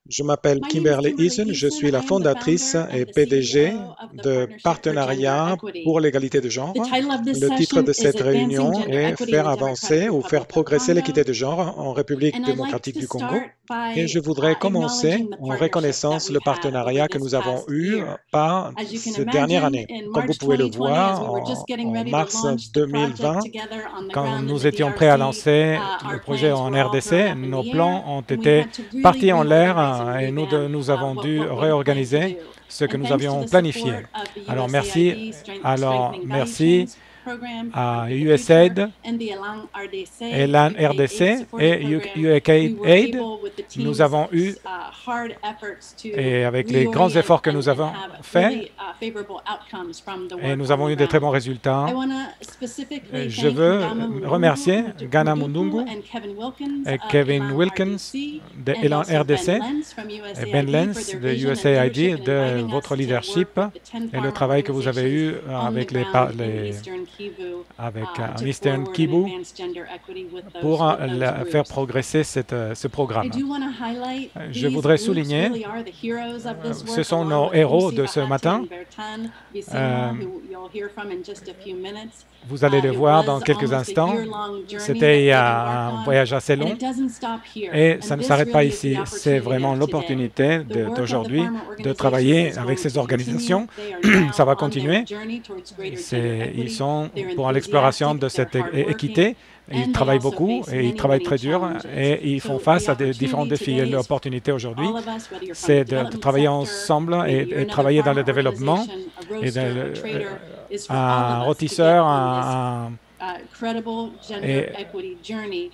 Je m'appelle Kimberly Eason, je suis la fondatrice et PDG de Partenariat pour l'égalité de genre. Le titre de cette réunion est Faire avancer ou faire progresser l'équité de genre en République démocratique du Congo. Et je voudrais commencer en reconnaissant le partenariat que nous avons eu par cette dernière année. Comme vous pouvez le voir, en mars 2020, quand nous étions prêts à lancer le projet en RDC, nos plans ont été partis en l'air et nous avons dû réorganiser ce que nous avions planifié. Alors merci à USAID, Elan RDC et USAID. Nous avons eu, et avec les grands efforts que nous avons faits, et nous avons eu de très bons résultats. Je veux remercier Ghana Mundungu et Kevin Wilkins de Elan RDC et Ben Lenz de USAID de votre leadership et le travail que vous avez eu avec Eastern Kivu pour faire progresser ce programme. Je voudrais souligner, ce sont nos héros de ce matin. Vous allez les voir dans quelques instants. C'était un voyage assez long et ça ne s'arrête pas ici. C'est vraiment l'opportunité d'aujourd'hui de travailler avec ces organisations. Ça va continuer. Ils sont pour l'exploration de cette équité. Ils travaillent beaucoup et ils travaillent très dur et ils font face à différents défis. Et l'opportunité aujourd'hui, c'est de travailler ensemble et travailler dans le développement et un rôtisseur, et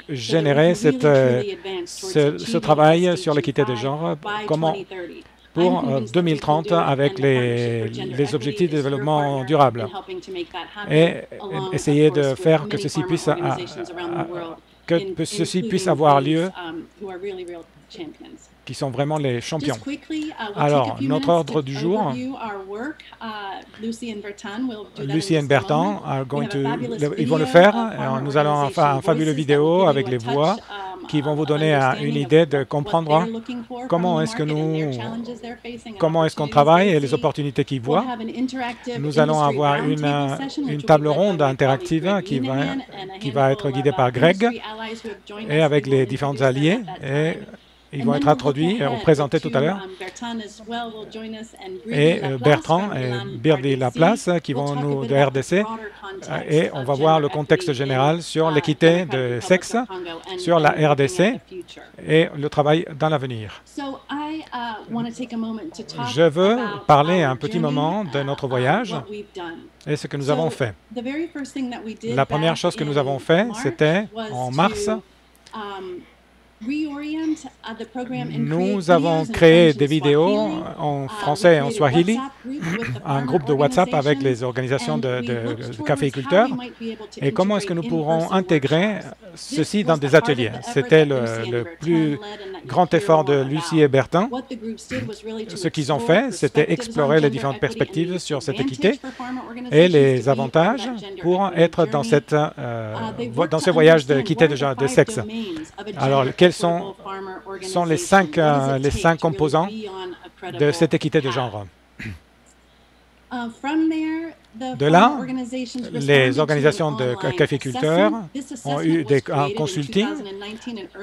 générer ce travail sur l'équité de genre pour 2030 avec les objectifs de développement durable et essayer de faire que ceci puisse avoir lieu, qui sont vraiment les champions. Alors, notre ordre du jour, Lucie et Bertrand ils vont le faire. Nous allons faire un fabuleux vidéo avec les voix qui vont vous donner une idée de comprendre comment est-ce qu'on travaille et les opportunités qu'ils voient. Nous allons avoir une table ronde interactive qui va être guidée par Greg et avec les différents alliés. Et ils vont être introduits ou présentés tout à l'heure. Et Bertrand et Birdie Laplace qui vont nous de RDC. Et on va voir le contexte général sur l'équité de sexe, sur la RDC et le travail dans l'avenir. Je veux parler un petit moment de notre voyage et ce que nous avons fait. La première chose que nous avons fait, c'était en mars. Nous avons créé des vidéos en français et en swahili, un groupe de WhatsApp avec les organisations de caféiculteurs. Et comment est-ce que nous pourrons intégrer ceci dans des ateliers? C'était le plus grand effort de Lucie et Bertin. Ce qu'ils ont fait, c'était explorer les différentes perspectives sur cette équité et les avantages pour être dans ce voyage d'équité de sexe. Alors, quels sont les cinq composants de cette équité de genre? De là, les organisations de caféiculteurs ont eu un consulting,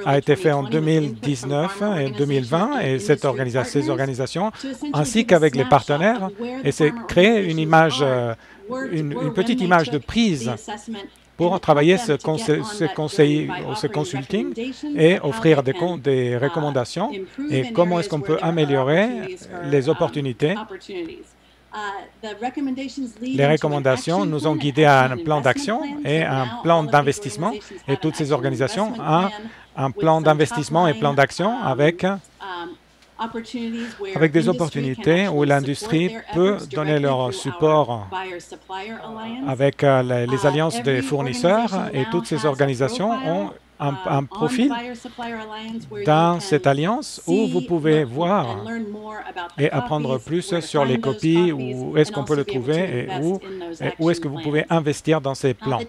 a été fait en 2019 et 2020, et ces organisations, ainsi qu'avec les partenaires, et c'est créer une image, une petite image de prise pour travailler ce consulting et offrir des recommandations et comment est-ce qu'on peut améliorer les opportunités. Les recommandations nous ont guidés à un plan d'action et un plan d'investissement et toutes ces organisations ont un plan d'investissement et plan d'action avec des opportunités où l'industrie peut donner leur support avec les alliances des fournisseurs et toutes ces organisations ont un profil dans cette alliance où vous pouvez voir et apprendre plus sur les copies, où est-ce qu'on peut le trouver et où est-ce que vous pouvez investir dans ces plans.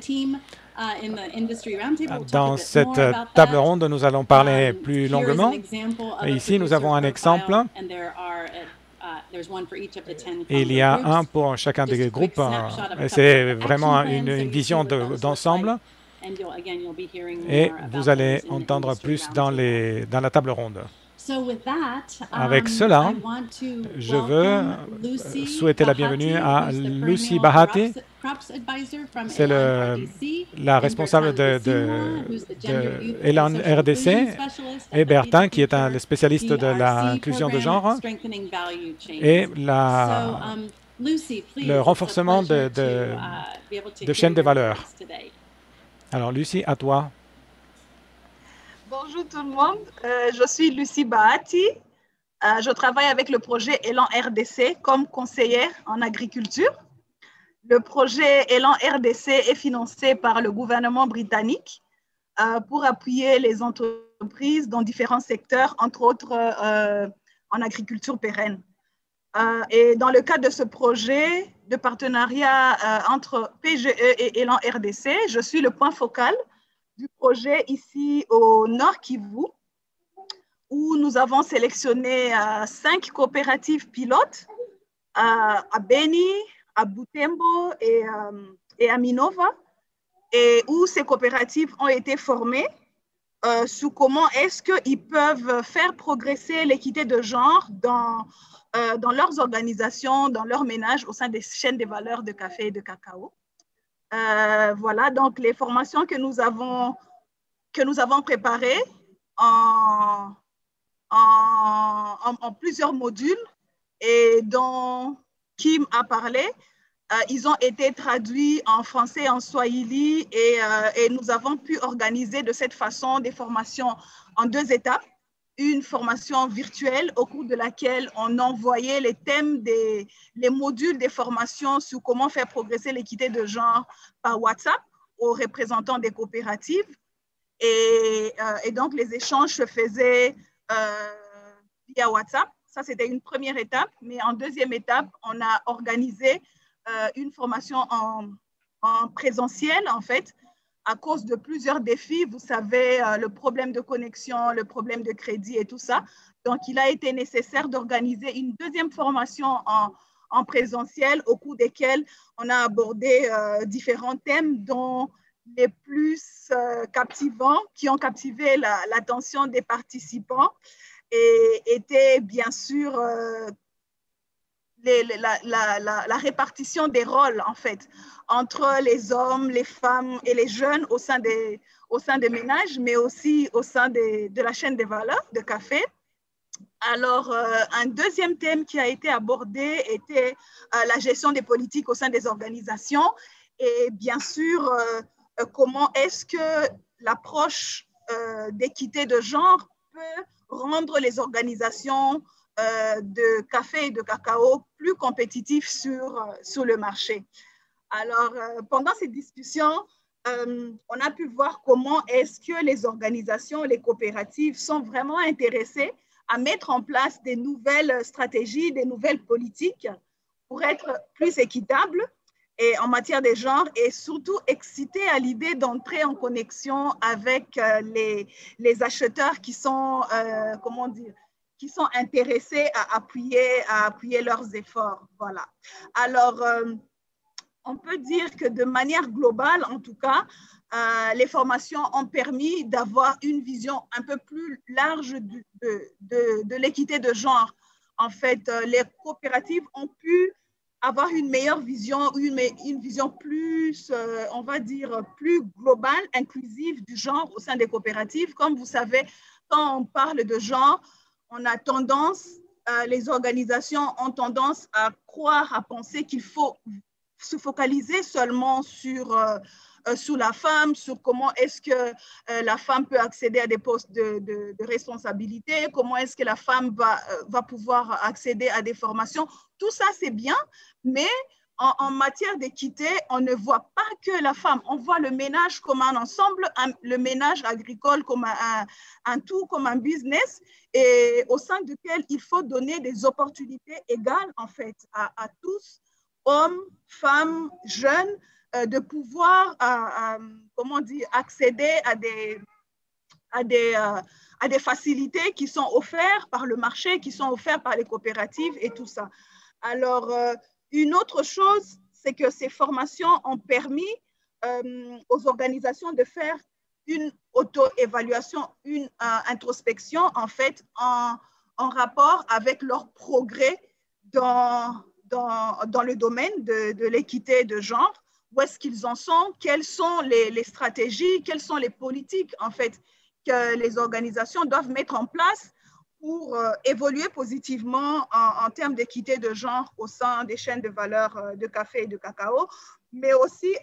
Dans cette table ronde, nous allons parler plus longuement. Et ici, nous avons un exemple. Il y a un pour chacun des groupes. C'est vraiment une vision d'ensemble. Et vous allez entendre plus dans la table ronde. Avec cela, je veux souhaiter la bienvenue à Lucy Bahati. C'est la responsable de Elan RDC, et Bertin, qui est le spécialiste de l'inclusion de genre, et le renforcement de chaînes de valeur. Alors, Lucy, à toi. Bonjour tout le monde, je suis Lucy Bahati. Je travaille avec le projet Elan RDC comme conseillère en agriculture. Le projet Elan RDC est financé par le gouvernement britannique pour appuyer les entreprises dans différents secteurs, entre autres en agriculture pérenne. Et dans le cadre de ce projet de partenariat entre PGE et Elan RDC, je suis le point focal du projet ici au Nord Kivu, où nous avons sélectionné 5 coopératives pilotes à Beni, à Butembo et à Minova, et où ces coopératives ont été formées sur comment est-ce qu'ils peuvent faire progresser l'équité de genre dans leurs organisations, dans leurs ménages, au sein des chaînes de valeur de café et de cacao. Voilà, donc les formations que nous avons préparées en plusieurs modules et dont Kim a parlé, ils ont été traduits en français, en swahili et nous avons pu organiser de cette façon des formations en 2 étapes. Une formation virtuelle au cours de laquelle on envoyait les thèmes les modules des formations sur comment faire progresser l'équité de genre par WhatsApp aux représentants des coopératives. Et donc, les échanges se faisaient via WhatsApp. Ça, c'était une première étape. Mais en deuxième étape, on a organisé une formation en présentiel, en fait, à cause de plusieurs défis. Vous savez, le problème de connexion, le problème de crédit et tout ça. Donc, il a été nécessaire d'organiser une deuxième formation en présentiel au cours desquelles on a abordé différents thèmes, dont les plus captivants, qui ont captivé l'attention des participants, et étaient bien sûr la répartition des rôles, en fait, entre les hommes, les femmes et les jeunes au sein des ménages, mais aussi au sein de la chaîne des valeurs de café. Alors, un deuxième thème qui a été abordé était la gestion des politiques au sein des organisations et bien sûr, comment est-ce que l'approche d'équité de genre peut rendre les organisations de café et de cacao plus compétitifs sur le marché. Alors, pendant cette discussion, on a pu voir comment est-ce que les organisations, les coopératives sont vraiment intéressées à mettre en place des nouvelles stratégies, des nouvelles politiques pour être plus équitables et en matière de genre et surtout excitées à l'idée d'entrer en connexion avec les acheteurs qui sont, comment dire, qui sont intéressés à appuyer leurs efforts. Voilà. Alors, on peut dire que de manière globale, en tout cas, les formations ont permis d'avoir une vision un peu plus large de l'équité de genre. En fait, les coopératives ont pu avoir une meilleure vision, une vision plus, on va dire, plus globale, inclusive du genre au sein des coopératives. Comme vous savez, quand on parle de genre, on a tendance, les organisations ont tendance à croire, à penser qu'il faut se focaliser seulement sur la femme, sur comment est-ce que la femme peut accéder à des postes de responsabilité, comment est-ce que la femme va pouvoir accéder à des formations. Tout ça, c'est bien, mais en matière d'équité, on ne voit pas que la femme, on voit le ménage comme un ensemble, le ménage agricole comme un tout, comme un business, et au sein duquel il faut donner des opportunités égales, en fait, à tous, hommes, femmes, jeunes, de pouvoir comment dire, accéder à des facilités qui sont offertes par le marché, qui sont offertes par les coopératives et tout ça. Alors, une autre chose, c'est que ces formations ont permis aux organisations de faire une auto-évaluation, une introspection, en fait, en rapport avec leur progrès dans le domaine de l'équité de genre. Où est-ce qu'ils en sont? Quelles sont les stratégies? Quelles sont les politiques, en fait, que les organisations doivent mettre en place pour évoluer positivement en termes d'équité de genre au sein des chaînes de valeur de café et de cacao, mais aussi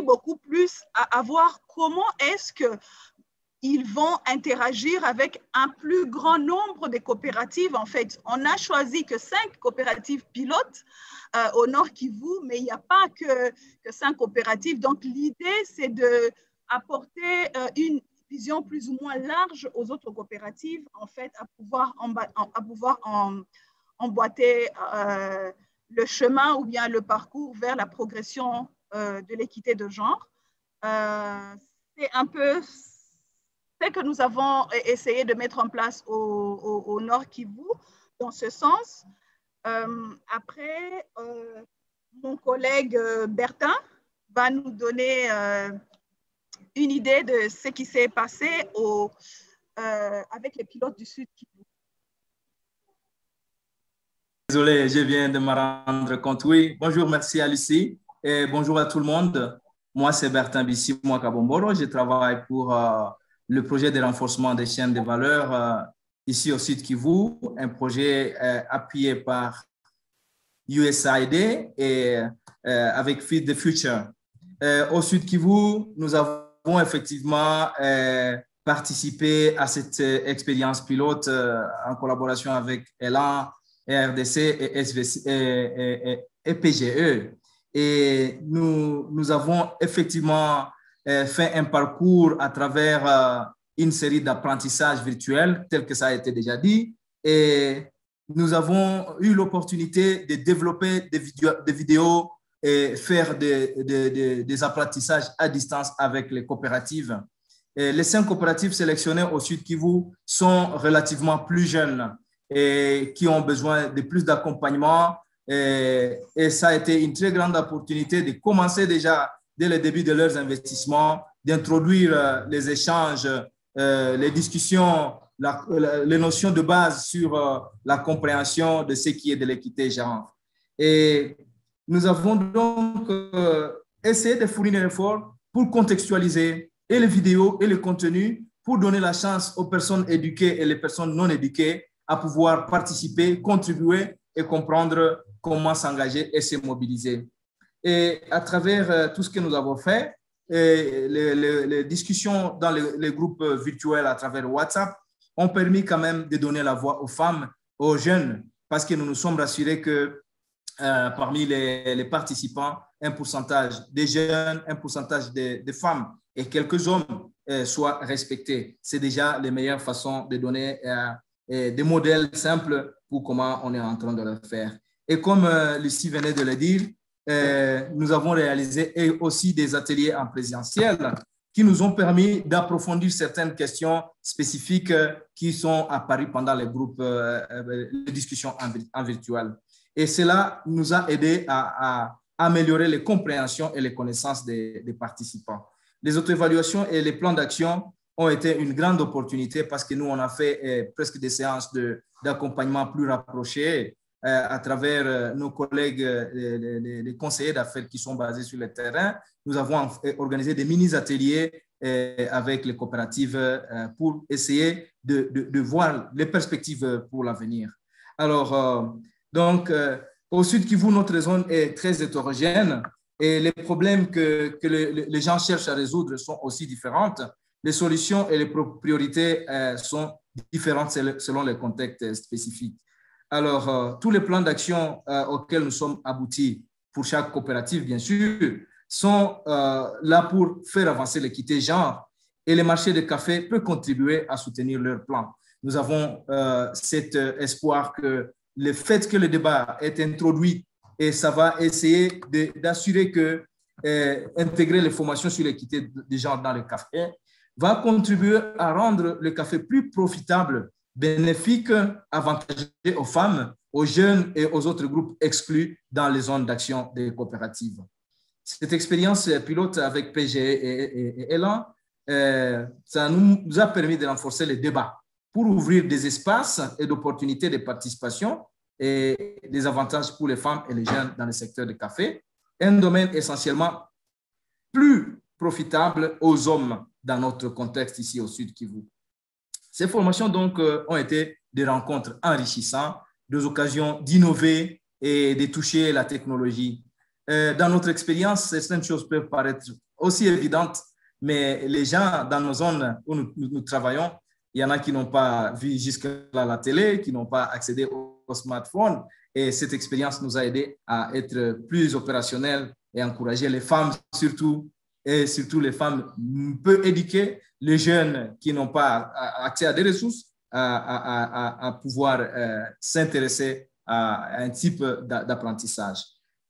beaucoup plus à voir comment est-ce qu'ils vont interagir avec un plus grand nombre de coopératives. En fait, on a choisi que 5 coopératives pilotes au Nord Kivu, mais il n'y a pas que 5 coopératives. Donc, l'idée, c'est d'apporter une vision plus ou moins large aux autres coopératives, en fait, à pouvoir emboîter le chemin ou bien le parcours vers la progression de l'équité de genre. C'est un peu ce que nous avons essayé de mettre en place au Nord Kivu dans ce sens. Après, mon collègue Bertin va nous donner une idée de ce qui s'est passé avec les pilotes du Sud Kivu. Désolé, je viens de me rendre compte. Oui, bonjour, merci à Lucie et bonjour à tout le monde. Moi, c'est Bertin Bissi Mwakabomboro. Je travaille pour le projet de renforcement des chaînes de valeur ici au Sud Kivu, un projet appuyé par USAID et avec Feed the Future. Au Sud Kivu, nous avons effectivement participé à cette expérience pilote en collaboration avec Elan, RDC et SVC et PGE. Et nous avons effectivement fait un parcours à travers une série d'apprentissages virtuels, tel que ça a été déjà dit. Et nous avons eu l'opportunité de développer des vidéos et faire des apprentissages à distance avec les coopératives. Et les 5 coopératives sélectionnées au Sud Kivu sont relativement plus jeunes et qui ont besoin de plus d'accompagnement. Et ça a été une très grande opportunité de commencer déjà dès le début de leurs investissements, d'introduire les échanges, les discussions, les notions de base sur la compréhension de ce qui est de l'équité genre. Et nous avons donc essayé de fournir un effort pour contextualiser et les vidéos et le contenu pour donner la chance aux personnes éduquées et les personnes non éduquées à pouvoir participer, contribuer et comprendre comment s'engager et se mobiliser. Et à travers tout ce que nous avons fait, les discussions dans les groupes virtuels à travers WhatsApp ont permis quand même de donner la voix aux femmes, aux jeunes, parce que nous nous sommes rassurés que parmi les participants, un pourcentage des jeunes, un pourcentage des femmes et quelques hommes soient respectés. C'est déjà les meilleures façons de donner des modèles simples pour comment on est en train de le faire. Et comme Lucie venait de le dire, nous avons réalisé aussi des ateliers en présentiel qui nous ont permis d'approfondir certaines questions spécifiques qui sont apparues pendant les groupes de discussion en virtuel. Et cela nous a aidé à améliorer les compréhensions et les connaissances des participants. Les auto-évaluations et les plans d'action ont été une grande opportunité parce que nous, on a fait presque des séances d'accompagnement plus rapprochées à travers nos collègues, les conseillers d'affaires qui sont basés sur le terrain. Nous avons organisé des mini-ateliers avec les coopératives pour essayer de voir les perspectives pour l'avenir. Alors, donc, au Sud Kivu, notre zone est très hétérogène et les problèmes que les gens cherchent à résoudre sont aussi différentes. Les solutions et les priorités sont différentes selon les contextes spécifiques. Alors, tous les plans d'action auxquels nous sommes aboutis pour chaque coopérative, bien sûr, sont là pour faire avancer l'équité genre et le marché de café peut contribuer à soutenir leur plan. Nous avons cet espoir que le fait que le débat est introduit et ça va essayer d'assurer que intégrer les formations sur l'équité des genres dans le café va contribuer à rendre le café plus profitable, bénéfique, avantageux aux femmes, aux jeunes et aux autres groupes exclus dans les zones d'action des coopératives. Cette expérience pilote avec PGE et Elan, ça nous a permis de renforcer les débats pour ouvrir des espaces et d'opportunités de participation et des avantages pour les femmes et les jeunes dans le secteur du café, un domaine essentiellement plus profitable aux hommes dans notre contexte ici au Sud Kivu. Ces formations donc ont été des rencontres enrichissantes, des occasions d'innover et de toucher la technologie. Dans notre expérience, certaines choses peuvent paraître aussi évidentes, mais les gens dans nos zones où nous travaillons, il y en a qui n'ont pas vu jusque-là la télé, qui n'ont pas accédé au smartphone, et cette expérience nous a aidé à être plus opérationnels et encourager les femmes surtout, et surtout les femmes peu éduquées, les jeunes qui n'ont pas accès à des ressources, à pouvoir s'intéresser à un type d'apprentissage.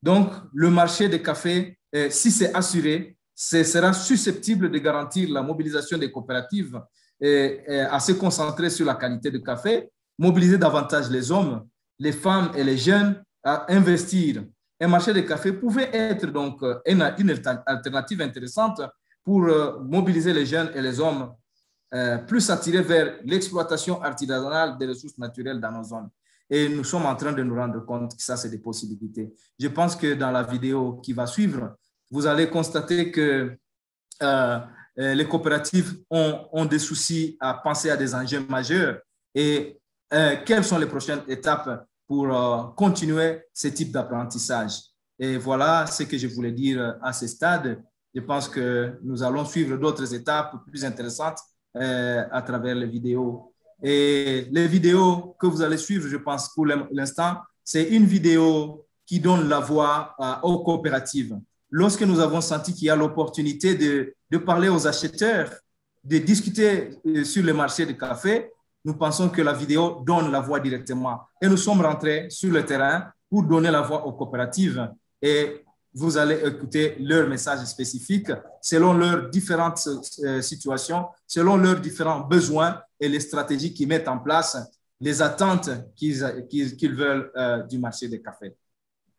Donc, le marché des cafés, si c'est assuré, sera susceptible de garantir la mobilisation des coopératives à se concentrer sur la qualité du café, mobiliser davantage les hommes, les femmes et les jeunes à investir. Un marché de café pouvait être donc une alternative intéressante pour mobiliser les jeunes et les hommes plus attirés vers l'exploitation artisanale des ressources naturelles dans nos zones. Et nous sommes en train de nous rendre compte que ça, c'est des possibilités. Je pense que dans la vidéo qui va suivre, vous allez constater que les coopératives ont des soucis à penser à des enjeux majeurs et quelles sont les prochaines étapes pour continuer ce type d'apprentissage. Et voilà ce que je voulais dire à ce stade. Je pense que nous allons suivre d'autres étapes plus intéressantes à travers les vidéos. Et les vidéos que vous allez suivre, je pense pour l'instant, c'est une vidéo qui donne la voix aux coopératives. Lorsque nous avons senti qu'il y a l'opportunité de parler aux acheteurs, de discuter sur le marché du café, nous pensons que la vidéo donne la voix directement. Et nous sommes rentrés sur le terrain pour donner la voix aux coopératives. Et vous allez écouter leurs messages spécifiques selon leurs différentes situations, selon leurs différents besoins et les stratégies qu'ils mettent en place, les attentes qu'ils veulent du marché des cafés.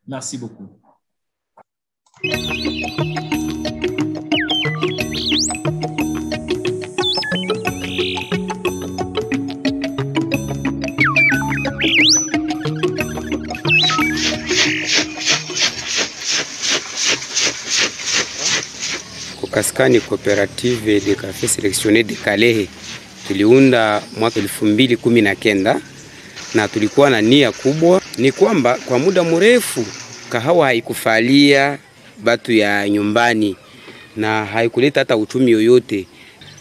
Merci beaucoup. Kaskani Cooperative de Café Sélectionné de Kalehe tuliunda mwaka 2019 na tulikuwa na nia kubwa, ni kwamba kwa muda mrefu kahawa haikufalia batu ya nyumbani na haikuleta hata uchumi yoyote,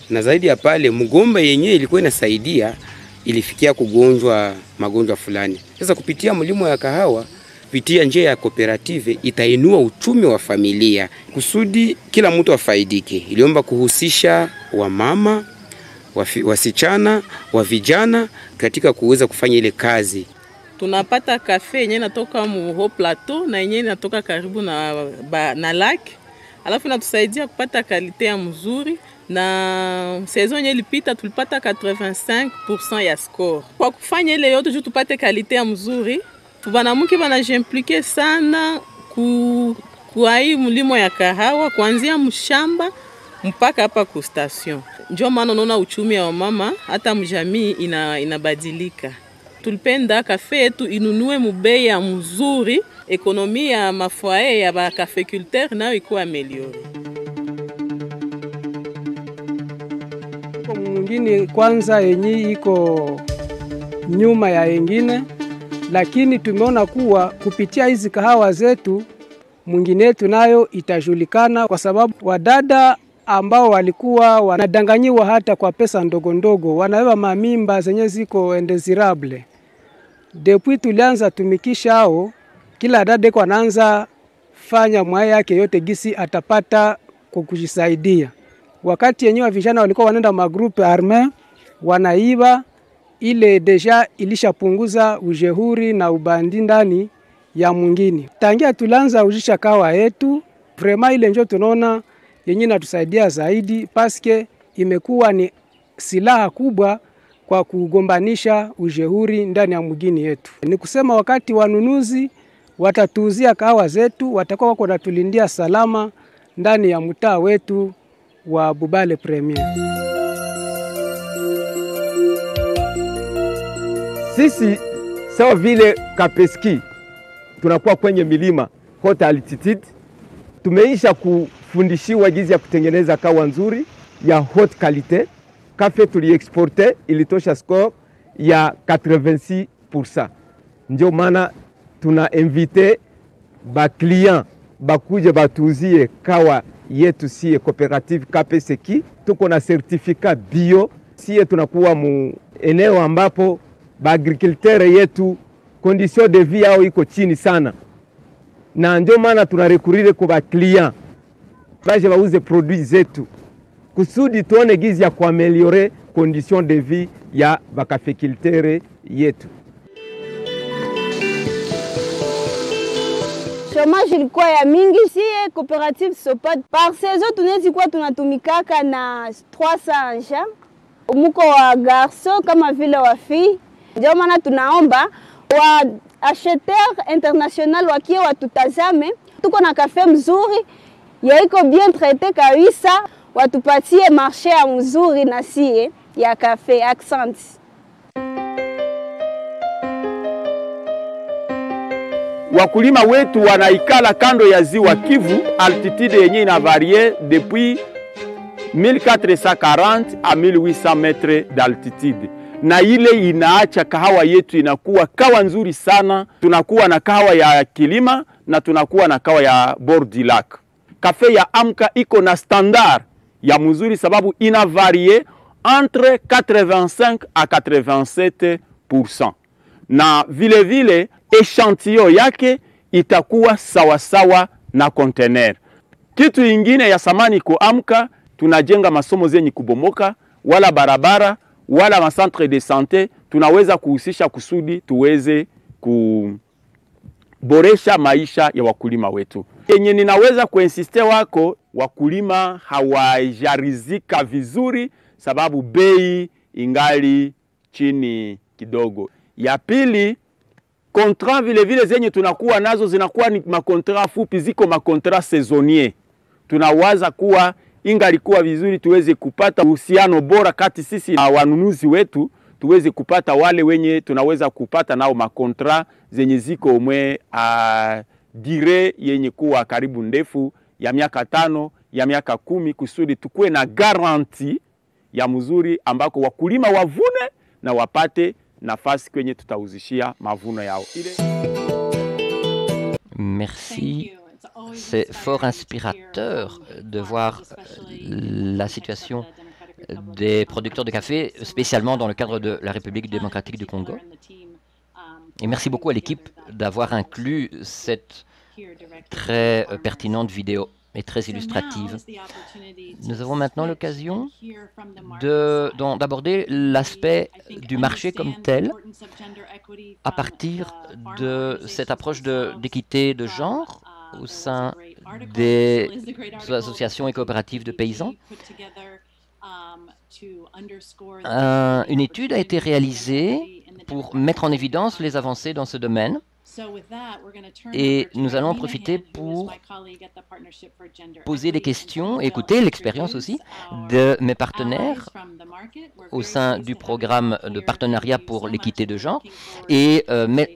na zaidi ya pale mgomba yenyewe ilikuwa inasaidia ilifikia kugonjwa magonjwa fulani. Sasa kupitia mlimo ya kahawa kupitia njia ya cooperative itainua uchumi wa familia kusudi kila mtu afaidike. Iliomba kuhusisha wamama, wasichana, wa vijana katika kuweza kufanya ile kazi. Tunapata kafe yenyewe inatoka mu plateau na yenyewe inatoka karibu na lake. Alafu inatusaidia kupata kalite ya mzuri, na saison yenyewe ilipita tulipata 85% ya score. Kwa kufanya ile yote juu tupate kalite ya mzuri, banamuke banajimplike sana kwa hii mlimo ya kahawa kuanzia mshamba mpaka hapa ku station. Ndio maana unaona uchumi wa mama hata mjamii inabadilika. Tulipenda kafe yetu inunue mubei ya mzuri, ekonomi ya mafoyer ya ba caféculteur nayo ikuwa ameliore. Kwa mwingine kwanza yenye iko nyuma ya wengine, lakini tumeona kuwa kupitia hizi kahawa zetu mwingine yetu nayo itajulikana, kwa sababu wadada ambao walikuwa wanadanganyiwa hata kwa pesa ndogo ndogo, wanabeba mamimba zenye ziko indesirable. Depuis tulianza tumikisha hao, kila dada kwa anaanza fanya mwaya yake yote gisi atapata kwa kujisaidia. Wakati yenyewe vijana walikuwa wanaenda magrupe arme wanaiba, ile deja ilishapunguza ujehuri na ubandi ndani ya mwingine. Tangia tulanza ujisha kawa yetu, vrema ile njo tunaona yenye natusaidia zaidi paske imekuwa ni silaha kubwa kwa kugombanisha ujeuri ndani ya mgini yetu. Ni kusema wakati wanunuzi watatuuzia kahawa zetu, watakuwa wako natulindia salama ndani ya mtaa wetu wa Bubale Premier. Sisi sawa vile Kapeski tunakuwa kwenye milima haute altitude, tumeisha kufundishiwa jinsi ya kutengeneza kahawa nzuri ya haute qualité. Kafe tuliexporte ilitosha score ya 86%. Ndio maana tuna invite ba client bakuje batuuzie kawa yetu sie cooperative KPSK. Tuko na certificat bio. Sie tunakuwa mu eneo ambapo ba agriculteur yetu condition de vie yao iko chini sana, na ndio maana tunarekurire kwa ba client baje bauze produits zetu kusudi tuone gizi ya kuameliore condition de vie ya bakaficulteur yetu. Chômage ilikuwa ya mingi, sie coopérative Sopad par saison tunaweza kuwa tunatumikaka na 300 anja, muko wa garso kama vile wa fille. Ndio maana tunaomba wa acheteur international wakie watutazame, tuko na kafe mzuri ya iko bien traité kabisa, watupatie marché ya mzuri na sie ya kafe Accent. Wakulima wetu wanaikala kando ya ziwa Kivu, altitude yenye ina varie depuis 1440 à 1800 metres d'altitude. Na ile inaacha kahawa yetu inakuwa kawa nzuri sana. Tunakuwa na kahawa ya kilima na tunakuwa na kahawa ya bord du lac. Kafe ya Amka iko na standard ya mzuri sababu ina varie entre 85 à 87%. Na vile vile echantillon yake itakuwa sawasawa na container. Kitu ingine ya samani ko Amka, tunajenga masomo zenye kubomoka, wala barabara, wala macentre de santé, tunaweza kuhusisha kusudi tuweze kuboresha maisha ya wakulima wetu. Yenye ninaweza kuinsiste wako, wakulima hawajarizika vizuri sababu bei ingali chini kidogo. Ya pili, contrat vile vile zenye tunakuwa nazo zinakuwa ni makontra fupi, ziko makontra saisonnier. Tunawaza kuwa ingalikuwa vizuri tuweze kupata uhusiano bora kati sisi na wanunuzi wetu, tuweze kupata wale wenye tunaweza kupata nao makontra zenye ziko umwe dire yenye kuwa karibu ndefu ya miaka 5, ya miaka 10, kusudi tukue na garanti ya mzuri ambako wakulima wavune na wapate nafasi kwenye tutauzishia mavuno yao. Merci. C'est fort inspirateur de voir la situation des producteurs de café, spécialement dans le cadre de la République démocratique du Congo. Et merci beaucoup à l'équipe d'avoir inclus cette très pertinente vidéo et très illustrative. Nous avons maintenant l'occasion d'aborder l'aspect du marché comme tel à partir de cette approche d'équité de genre au sein des associations et coopératives de paysans. Une étude a été réalisée pour mettre en évidence les avancées dans ce domaine. Et nous allons en profiter pour poser des questions, écouter l'expérience aussi de mes partenaires au sein du programme de partenariat pour l'équité de genre et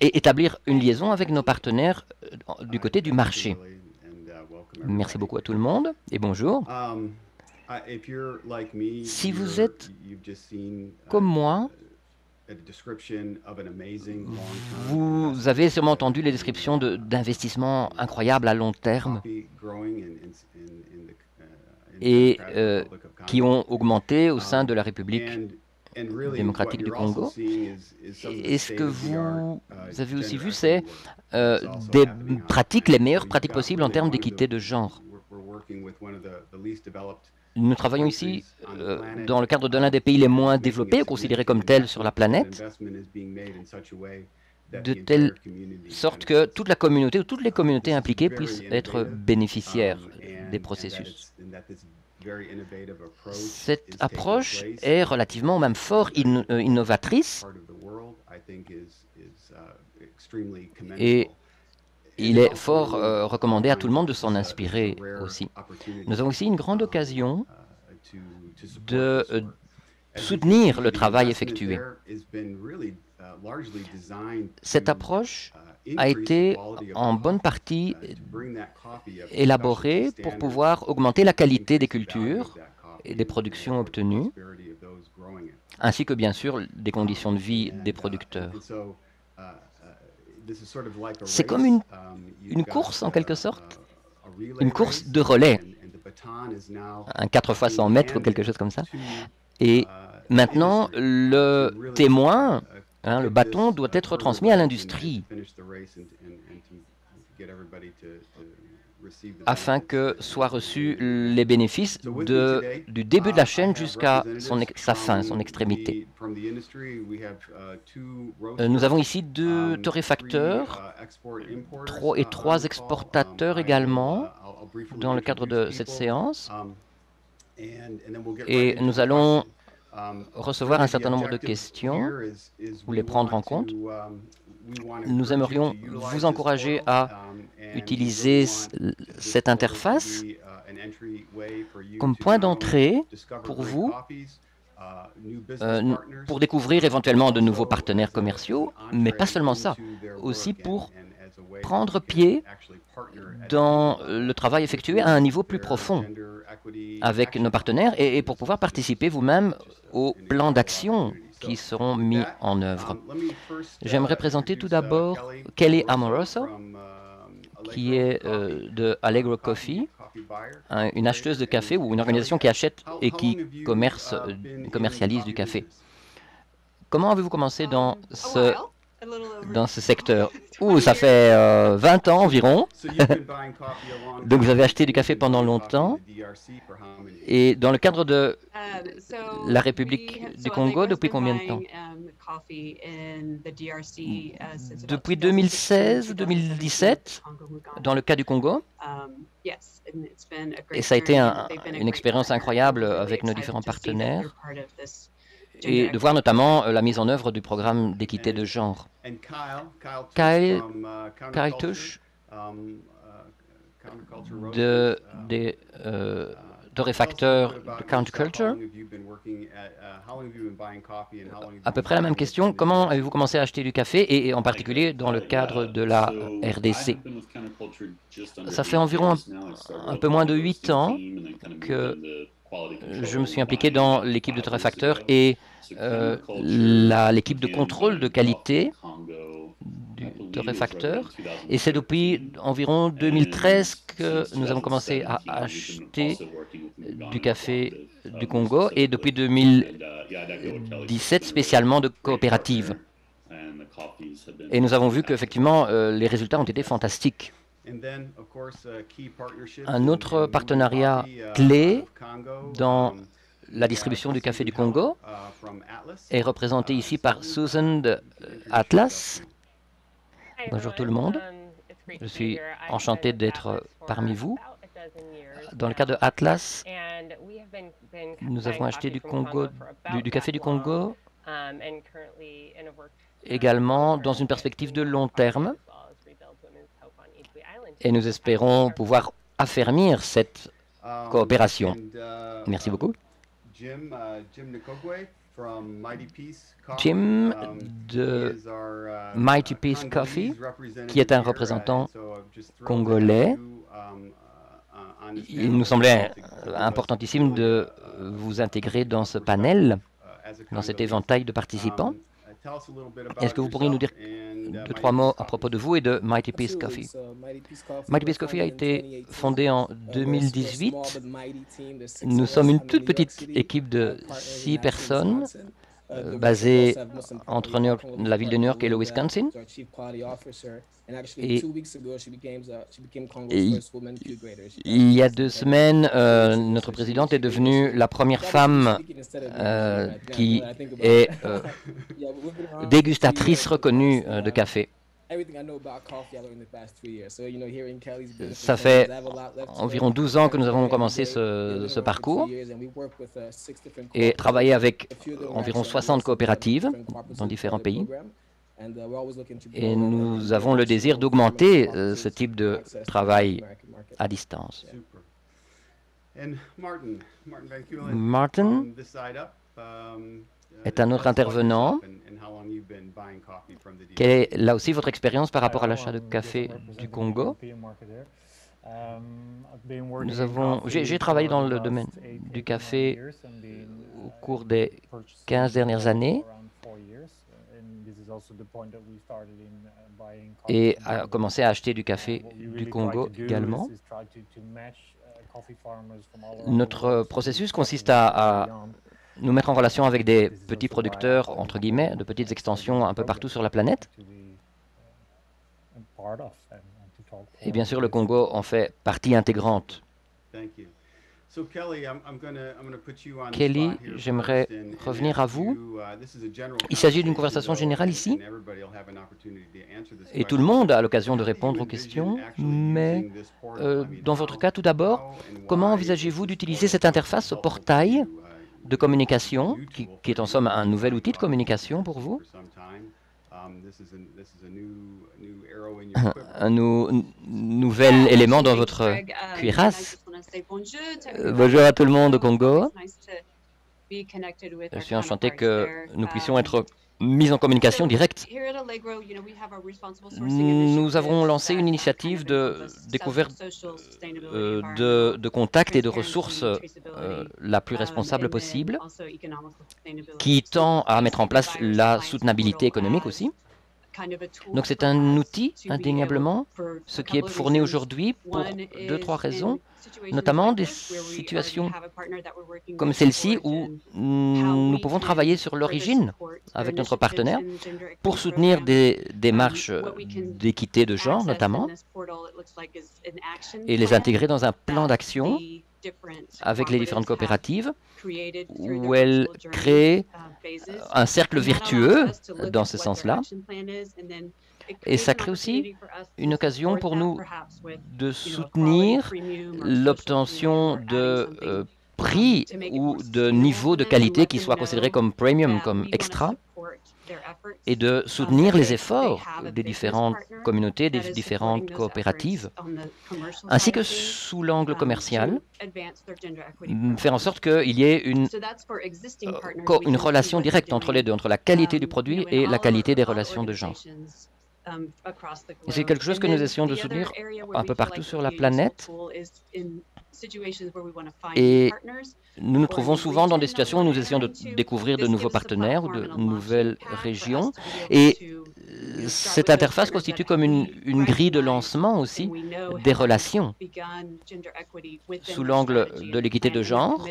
établir une liaison avec nos partenaires du côté du marché. Merci beaucoup à tout le monde et bonjour. Si vous êtes comme moi, vous avez sûrement entendu les descriptions d'investissements incroyables à long terme et qui ont augmenté au sein de la République démocratique du Congo. Et ce que vous avez aussi vu, c'est des pratiques, les meilleures pratiques possibles en termes d'équité de genre. Nous travaillons ici dans le cadre de l'un des pays les moins développés, considérés comme tels sur la planète. de telle sorte que toute la communauté ou toutes les communautés impliquées puissent être bénéficiaires des processus. Cette approche est relativement même fort innovatrice et il est fort recommandé à tout le monde de s'en inspirer aussi. Nous avons ici une grande occasion de soutenir le travail effectué. Cette approche a été en bonne partie élaborée pour pouvoir augmenter la qualité des cultures et des productions obtenues, ainsi que bien sûr des conditions de vie des producteurs. C'est comme une course en quelque sorte, une course de relais, un 4 fois 100 mètres ou quelque chose comme ça. Et maintenant, le témoin, le bâton, doit être transmis à l'industrie afin que soient reçus les bénéfices du début de la chaîne jusqu'à sa fin, son extrémité. Nous avons ici 2 torréfacteurs et 3 exportateurs également dans le cadre de cette séance. Et nous allons recevoir un certain nombre de questions ou les prendre en compte. Nous aimerions vous encourager à utiliser cette interface comme point d'entrée pour vous, pour découvrir éventuellement de nouveaux partenaires commerciaux, mais pas seulement ça, aussi pour prendre pied dans le travail effectué à un niveau plus profond avec nos partenaires et pour pouvoir participer vous-même aux plans d'action qui seront mis en œuvre. J'aimerais présenter tout d'abord Kelly Amoroso, qui est de Allegro Coffee, une acheteuse de café ou une organisation qui achète et qui commercialise du café. Comment avez-vous commencé dans ce secteur? Ça fait 20 ans environ. Donc vous avez acheté du café pendant longtemps. Et dans le cadre de la République du Congo, depuis combien de temps? Depuis 2016-2017, dans le cas du Congo. Et ça a été une expérience incroyable avec nos différents partenaires. Et de voir notamment la mise en œuvre du programme d'équité de genre. Kyle Tush, des torréfacteurs de Counterculture. À peu près la même question. Comment avez-vous commencé à acheter du café et en particulier dans le cadre de la RDC? Ça fait environ un peu moins de 8 ans que je me suis impliqué dans l'équipe de torréfacteurs et l'équipe de contrôle de qualité du torréfacteur. Et c'est depuis environ 2013 que nous avons commencé à acheter du café du Congo et depuis 2017 spécialement de coopératives. Et nous avons vu qu'effectivement les résultats ont été fantastiques. Un autre partenariat clé dans la distribution du café du Congo est représenté ici par Susan de Atlas. Bonjour tout le monde. Je suis enchanté d'être parmi vous. Dans le cas de Atlas, nous avons acheté du café du Congo également dans une perspective de long terme. Et nous espérons pouvoir affermir cette coopération. Merci beaucoup. Jim de Mighty Peace Coffee, qui est un représentant congolais. Il nous semblait importantissime de vous intégrer dans ce panel, dans cet éventail de participants. Est-ce que vous pourriez nous dire 2-3 mots à propos de vous et de Mighty Peace Coffee? Mighty Peace Coffee a été fondée en 2018. Nous sommes une toute petite équipe de 6 personnes basé entre la ville de New York et le Wisconsin. Et il y a 2 semaines, notre présidente est devenue la première femme qui est dégustatrice reconnue de café. Ça fait environ 12 ans que nous avons commencé ce parcours et travaillé avec environ 60 coopératives dans différents pays. Et nous avons le désir d'augmenter ce type de travail à distance. Martin est un autre intervenant. Quelle est là aussi votre expérience par rapport à l'achat de café du Congo? J'ai travaillé dans le domaine du café au cours des 15 dernières années et a commencé à acheter du café du Congo également. Notre processus consiste à nous mettre en relation avec des petits producteurs, entre guillemets, de petites extensions un peu partout sur la planète. Et bien sûr, le Congo en fait partie intégrante. Kelly, j'aimerais revenir à vous. Il s'agit d'une conversation générale ici, et tout le monde a l'occasion de répondre aux questions, mais dans votre cas, tout d'abord, comment envisagez-vous d'utiliser cette interface, ce portail de communication, qui est en somme un nouvel outil de communication pour vous? Un nouvel élément dans votre cuirasse. Bonjour à tout le monde au Congo. Je suis enchanté que nous puissions être mis en communication directe. Nous avons lancé une initiative de découverte de contacts et de ressources la plus responsable possible, qui tend à mettre en place la soutenabilité économique aussi. Donc c'est un outil, indéniablement, ce qui est fourni aujourd'hui pour 2-3 raisons, notamment des situations comme celle-ci où nous pouvons travailler sur l'origine avec notre partenaire pour soutenir des démarches d'équité de genre, notamment, et les intégrer dans un plan d'action avec les différentes coopératives, où elles créent un cercle vertueux dans ce sens-là. Et ça crée aussi une occasion pour nous de soutenir l'obtention de prix ou de niveau de qualité qui soit considéré comme premium, comme extra, et de soutenir les efforts des différentes communautés, des différentes coopératives, ainsi que sous l'angle commercial, faire en sorte qu'il y ait une relation directe entre les deux, entre la qualité du produit et la qualité des relations de genre. C'est quelque chose que nous essayons de soutenir un peu partout sur la planète. Et nous nous trouvons souvent dans des situations où nous essayons de découvrir de nouveaux partenaires ou de nouvelles régions. Et cette interface constitue comme une grille de lancement aussi des relations sous l'angle de l'équité de genre.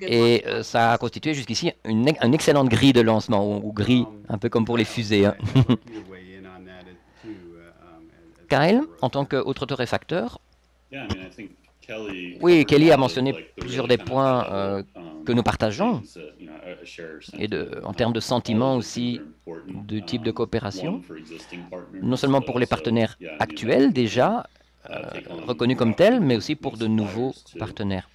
Et ça a constitué jusqu'ici une excellente grille de lancement, ou grille un peu comme pour les fusées. Hein. Kyle, en tant qu'autre torréfacteur, oui, Kelly a mentionné plusieurs des points que nous partageons, et en termes de sentiments aussi, du type de coopération, non seulement pour les partenaires actuels déjà, reconnus comme tels, mais aussi pour de nouveaux partenaires.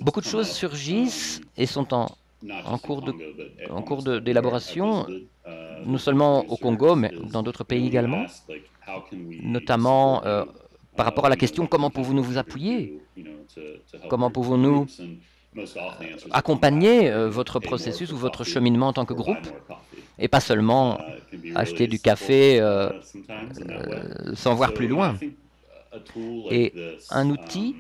Beaucoup de choses surgissent et sont en cours d'élaboration, non seulement au Congo, mais dans d'autres pays également, notamment par rapport à la question comment pouvons-nous vous appuyer, comment pouvons-nous accompagner votre processus ou votre cheminement en tant que groupe, et pas seulement acheter du café sans voir plus loin. Et un outil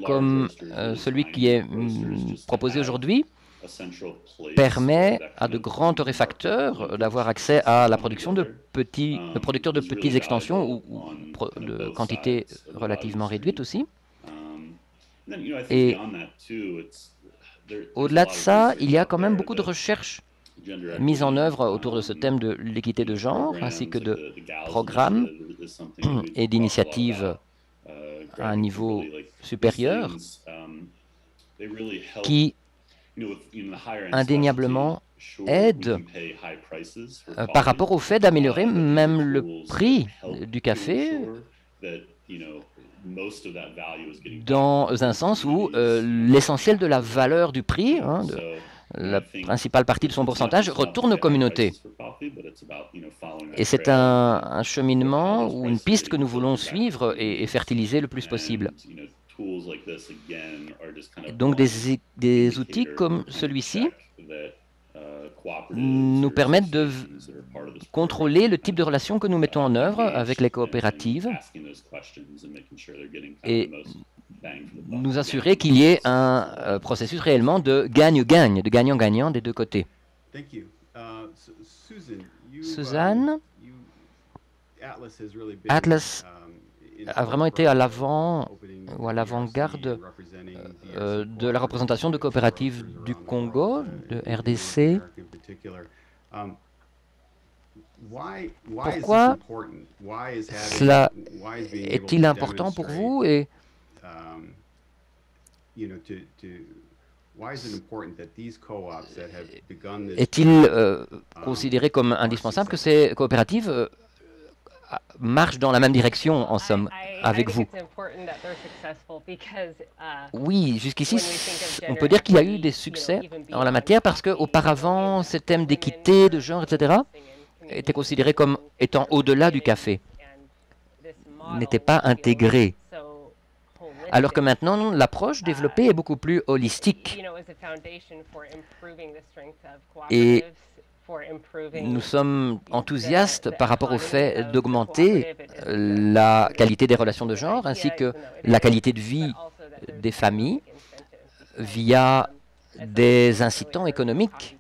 comme celui qui est proposé aujourd'hui permet à de grands torréfacteurs d'avoir accès à la production de producteurs de petites extensions ou de quantités relativement réduites aussi. Et au-delà de ça, il y a quand même beaucoup de recherches mises en œuvre autour de ce thème de l'équité de genre, ainsi que de programmes et d'initiatives à un niveau supérieur qui indéniablement aident par rapport au fait d'améliorer même le prix du café dans un sens où l'essentiel de la valeur du prix, la principale partie de son pourcentage, retourne aux communautés. Et c'est un cheminement ou une piste que nous voulons suivre et fertiliser le plus possible. Donc des outils comme celui-ci nous permettent de contrôler le type de relation que nous mettons en œuvre avec les coopératives et nous assurer qu'il y ait un processus réellement de gagne-gagne, de gagnant-gagnant des deux côtés. Suzanne, Atlas a vraiment été à l'avant ou à l'avant-garde de la représentation de coopératives du Congo, de RDC. Pourquoi cela est-il important pour vous et est-il considéré comme indispensable que ces coopératives marchent dans la même direction, en somme, avec vous? Oui, jusqu'ici, on peut dire qu'il y a eu des succès en la matière parce qu'auparavant, ces thèmes d'équité, de genre, etc., étaient considérés comme étant au-delà du café, n'étaient pas intégrés. Alors que maintenant, l'approche développée est beaucoup plus holistique. Et nous sommes enthousiastes par rapport au fait d'augmenter la qualité des relations de genre ainsi que la qualité de vie des familles via des incitants économiques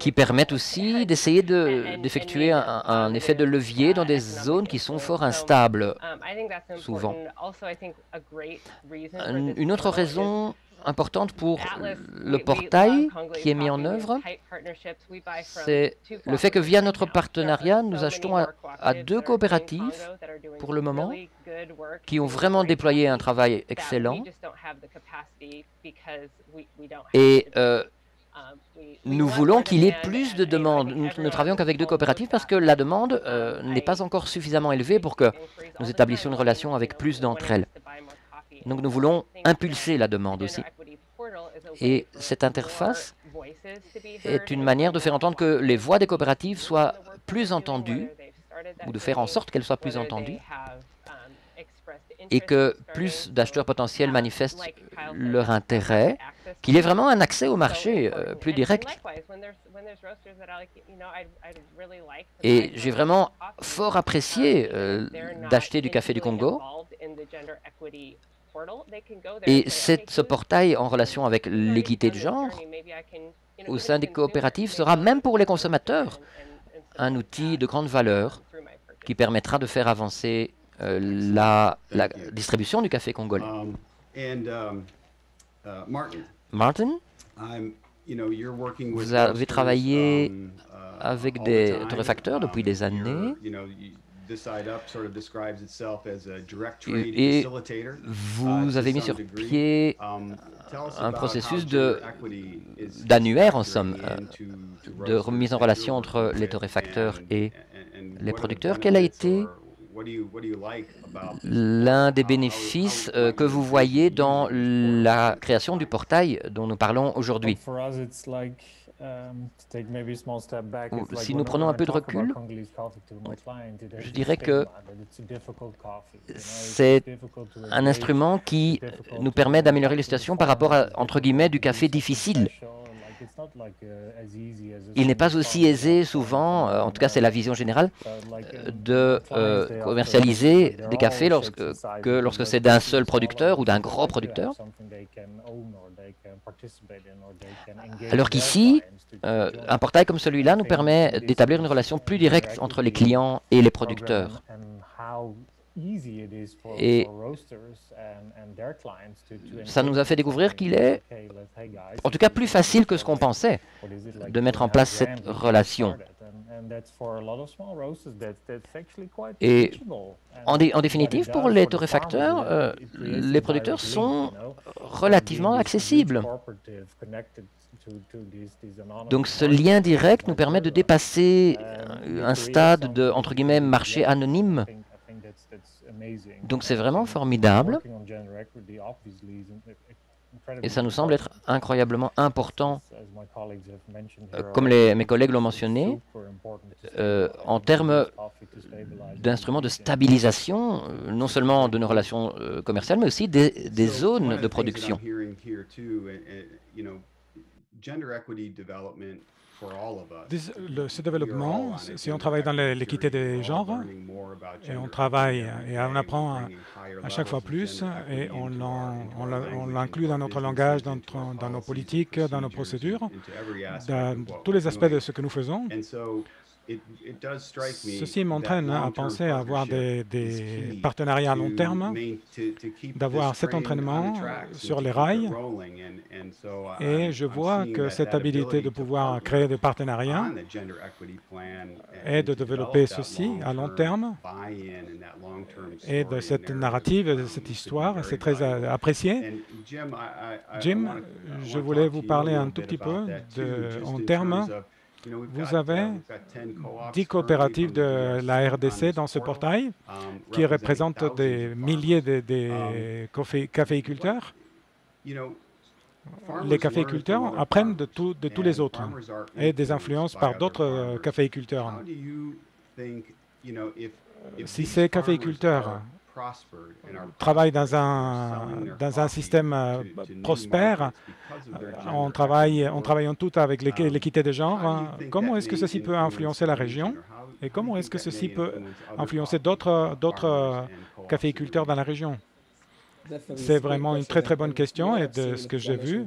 qui permettent aussi d'essayer d'effectuer un effet de levier dans des zones qui sont fort instables, souvent. Une autre raison importante pour le portail qui est mis en œuvre, c'est le fait que via notre partenariat, nous achetons à deux coopératives, pour le moment, qui ont vraiment déployé un travail excellent. Et nous voulons qu'il y ait plus de demandes. Nous ne travaillons qu'avec deux coopératives parce que la demande n'est pas encore suffisamment élevée pour que nous établissions une relation avec plus d'entre elles. Donc nous voulons impulser la demande aussi. Et cette interface est une manière de faire entendre que les voix des coopératives soient plus entendues, ou de faire en sorte qu'elles soient plus entendues, et que plus d'acheteurs potentiels manifestent leur intérêt, qu'il y ait vraiment un accès au marché plus direct. Et j'ai vraiment fort apprécié d'acheter du café du Congo. Et ce portail en relation avec l'équité de genre au sein des coopératives sera même pour les consommateurs un outil de grande valeur qui permettra de faire avancer la distribution du café congolais. Martin, vous avez travaillé avec des torréfacteurs depuis des années. Et vous avez mis sur pied un processus d'annuaire, en somme, de remise en relation entre les torréfacteurs et les producteurs. Quel a été l'un des bénéfices que vous voyez dans la création du portail dont nous parlons aujourd'hui? Si nous prenons un peu de recul, je dirais que c'est un instrument qui nous permet d'améliorer les situations par rapport à, entre guillemets, du café difficile. Il n'est pas aussi aisé souvent, en tout cas c'est la vision générale, de commercialiser des cafés lorsque c'est d'un seul producteur ou d'un gros producteur. Alors qu'ici, un portail comme celui-là nous permet d'établir une relation plus directe entre les clients et les producteurs. Et ça nous a fait découvrir qu'il est, en tout cas, plus facile que ce qu'on pensait de mettre en place cette relation. Et en définitive, pour les torréfacteurs, les producteurs sont relativement accessibles. Donc ce lien direct nous permet de dépasser un stade de, entre guillemets, marché anonyme. Donc c'est vraiment formidable. Et ça nous semble être incroyablement important, comme mes collègues l'ont mentionné, en termes d'instruments de stabilisation, non seulement de nos relations commerciales, mais aussi des zones de production. Ce développement, si on travaille dans l'équité des genres, et on travaille et on apprend à chaque fois plus, et on l'inclut dans notre langage, dans nos politiques, dans nos procédures, dans tous les aspects de ce que nous faisons. Ceci m'entraîne à penser à avoir des partenariats à long terme, d'avoir cet entraînement sur les rails. Et je vois que cette habilité de pouvoir créer des partenariats et de développer ceci à long terme, et de cette narrative, de cette histoire, c'est très apprécié. Jim, je voulais vous parler un tout petit peu en termes. Vous avez 10 coopératives de la RDC dans ce portail qui représentent des milliers de caféiculteurs. Les caféiculteurs apprennent de tous les autres et des influences par d'autres caféiculteurs. Si ces caféiculteurs travaillent dans un système prospère, en travaillant tout avec l'équité de genre, comment est-ce que ceci peut influencer la région et comment est-ce que ceci peut influencer d'autres caféiculteurs dans la région? C'est vraiment une très très bonne question et de ce que j'ai vu,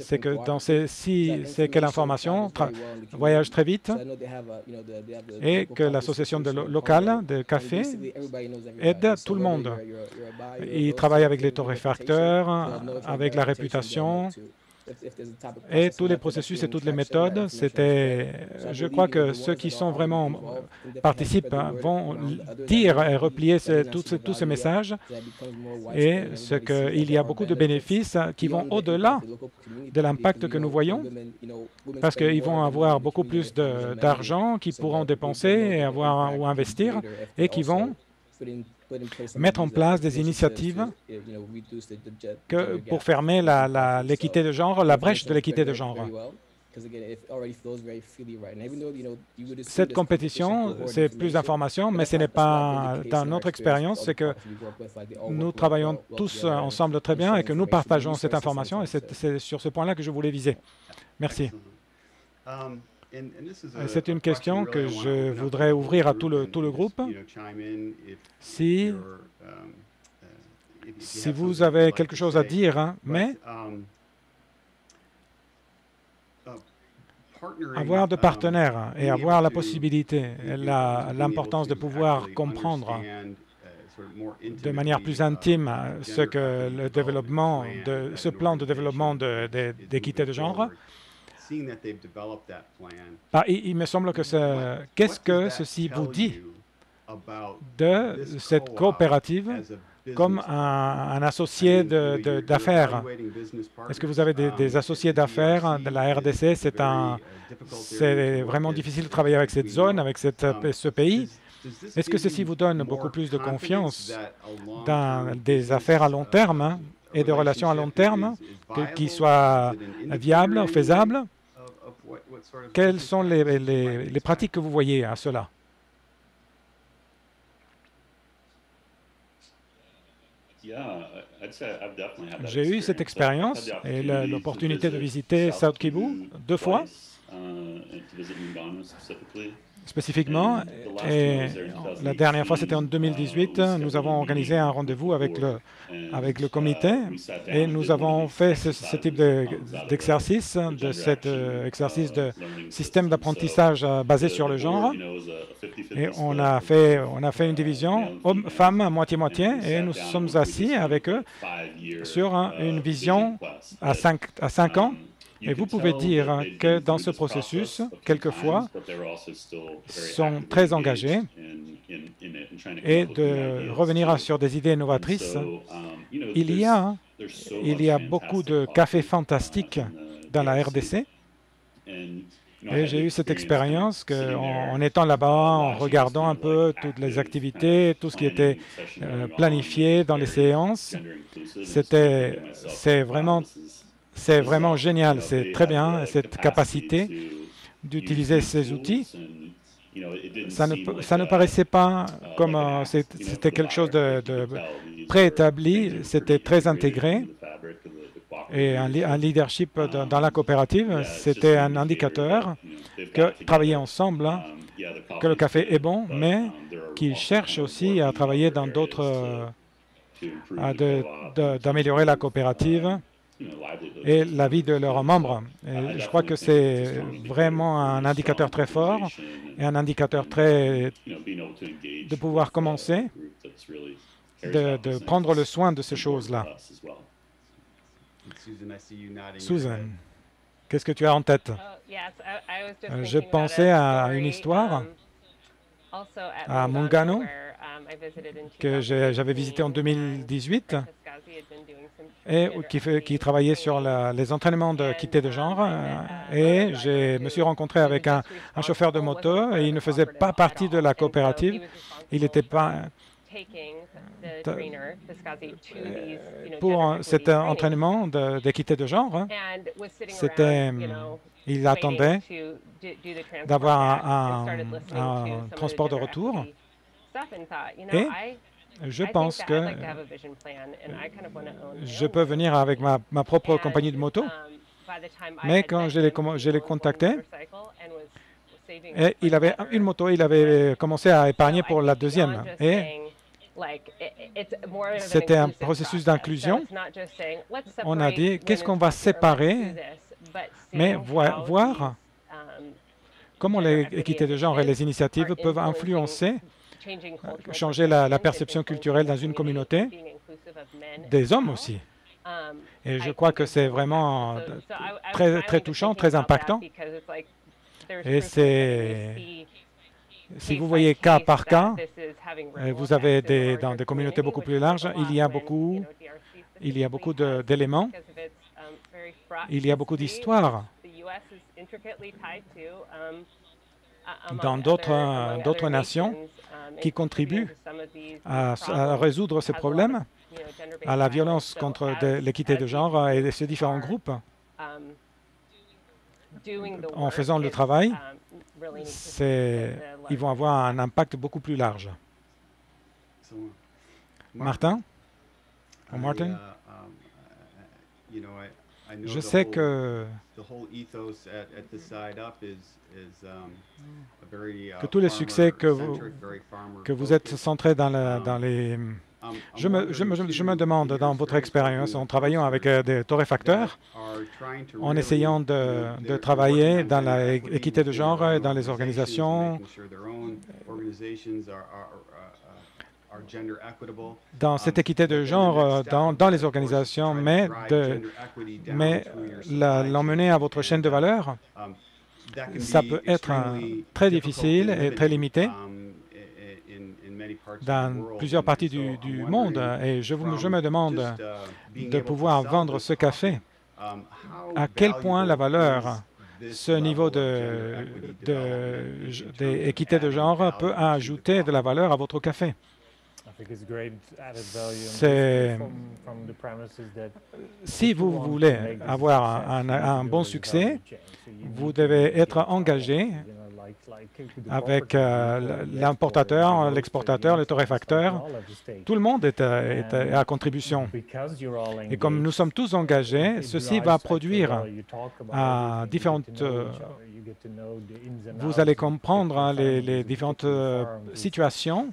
c'est que dans ces quelle information voyage très vite et que l'association locale de café aide tout le monde. Ils travaillent avec les torréfacteurs, avec la réputation et tous les processus et toutes les méthodes. Je crois que ceux qui sont vraiment participent vont dire et replier tous ces messages et qu'il y a beaucoup de bénéfices qui vont au-delà de l'impact que nous voyons parce qu'ils vont avoir beaucoup plus d'argent qu'ils pourront dépenser ou investir et qui vont mettre en place des initiatives pour fermer l'équité de genre, la brèche de l'équité de genre. Cette compétition, c'est plus d'informations, mais ce n'est pas, dans notre expérience, c'est que nous travaillons tous ensemble très bien et que nous partageons cette information et c'est sur ce point-là que je voulais viser. Merci. C'est une question que je voudrais ouvrir à tout le groupe. Si vous avez quelque chose à dire, mais avoir de partenaires et avoir la possibilité, l'importance de pouvoir comprendre de manière plus intime ce que le développement, ce plan de développement d'équité de genre. Il me semble que qu'est-ce que ceci vous dit de cette coopérative comme un associé d'affaires? Est-ce que vous avez des associés d'affaires de la RDC? C'est vraiment difficile de travailler avec cette zone, avec ce pays. Est-ce que ceci vous donne beaucoup plus de confiance dans des affaires à long terme et des relations à long terme qui soient viables, faisables? Quelles sont les pratiques que vous voyez à cela? J'ai eu cette expérience et l'opportunité de visiter South Kivu 2 fois. spécifiquement. Et la dernière fois, c'était en 2018. Nous avons organisé un rendez-vous avec le comité et nous avons fait ce type d'exercice, de cet exercice de système d'apprentissage basé sur le genre. Et on a fait une division hommes-femmes moitié-moitié et nous sommes assis avec eux sur une vision à 5 ans. Et vous pouvez dire que dans ce processus, quelquefois, sont très engagés et de revenir sur des idées novatrices. Il y a beaucoup de cafés fantastiques dans la RDC. Et j'ai eu cette expérience qu'en étant là-bas, en regardant un peu toutes les activités, tout ce qui était planifié dans les séances, c'est vraiment génial, c'est très bien, cette capacité d'utiliser ces outils. Ça ne paraissait pas comme c'était quelque chose de préétabli, c'était très intégré. Et un leadership dans la coopérative, c'était un indicateur que travailler ensemble, que le café est bon, mais qu'ils cherchent aussi à travailler dans d'autres, d'améliorer la coopérative et la vie de leurs membres. Et je crois que c'est vraiment un indicateur très fort et un indicateur de pouvoir commencer, de prendre le soin de ces choses-là. Susan, qu'est-ce que tu as en tête? Je pensais à une histoire à Mungano que j'avais visité en 2018 et qui travaillait sur les entraînements d'équité de genre. Et je me suis rencontré avec un chauffeur de moto et il ne faisait pas partie de la coopérative. Il n'était pas pour cet entraînement d'équité de genre. Il attendait d'avoir un transport de retour. Et je pense que je peux venir avec ma propre compagnie de moto. Mais quand je l'ai contacté, et il avait une moto, il avait commencé à épargner pour la deuxième. Et c'était un processus d'inclusion. On a dit, qu'est-ce qu'on va séparer, mais voir comment l'équité de genre et les initiatives peuvent influencer, changer la perception culturelle dans une communauté, des hommes aussi. Et je crois que c'est vraiment très, très touchant, très impactant. Et si vous voyez cas par cas, vous avez dans des communautés beaucoup plus larges, il y a beaucoup d'éléments, il y a beaucoup d'histoires. Dans d'autres nations qui contribuent à résoudre ces problèmes, à la violence contre l'équité de genre et ces différents groupes. En faisant le travail, ils vont avoir un impact beaucoup plus large. Martin? Je sais que tous les succès que vous êtes centrés dans les... Je me demande, dans votre expérience, en travaillant avec des torréfacteurs, en essayant de travailler dans l'équité de genre et dans les organisations, dans cette équité de genre dans les organisations, mais l'emmener à votre chaîne de valeur, ça peut être très difficile et très limité dans plusieurs parties du monde. Et je me demande de pouvoir vendre ce café. À quel point la valeur, ce niveau d'équité de genre peut ajouter de la valeur à votre café. Si vous voulez avoir un bon succès, vous devez être engagé avec l'importateur, l'exportateur, le torréfacteur. Tout le monde est à contribution. Et comme nous sommes tous engagés, ceci va produire différentes... vous allez comprendre les différentes situations.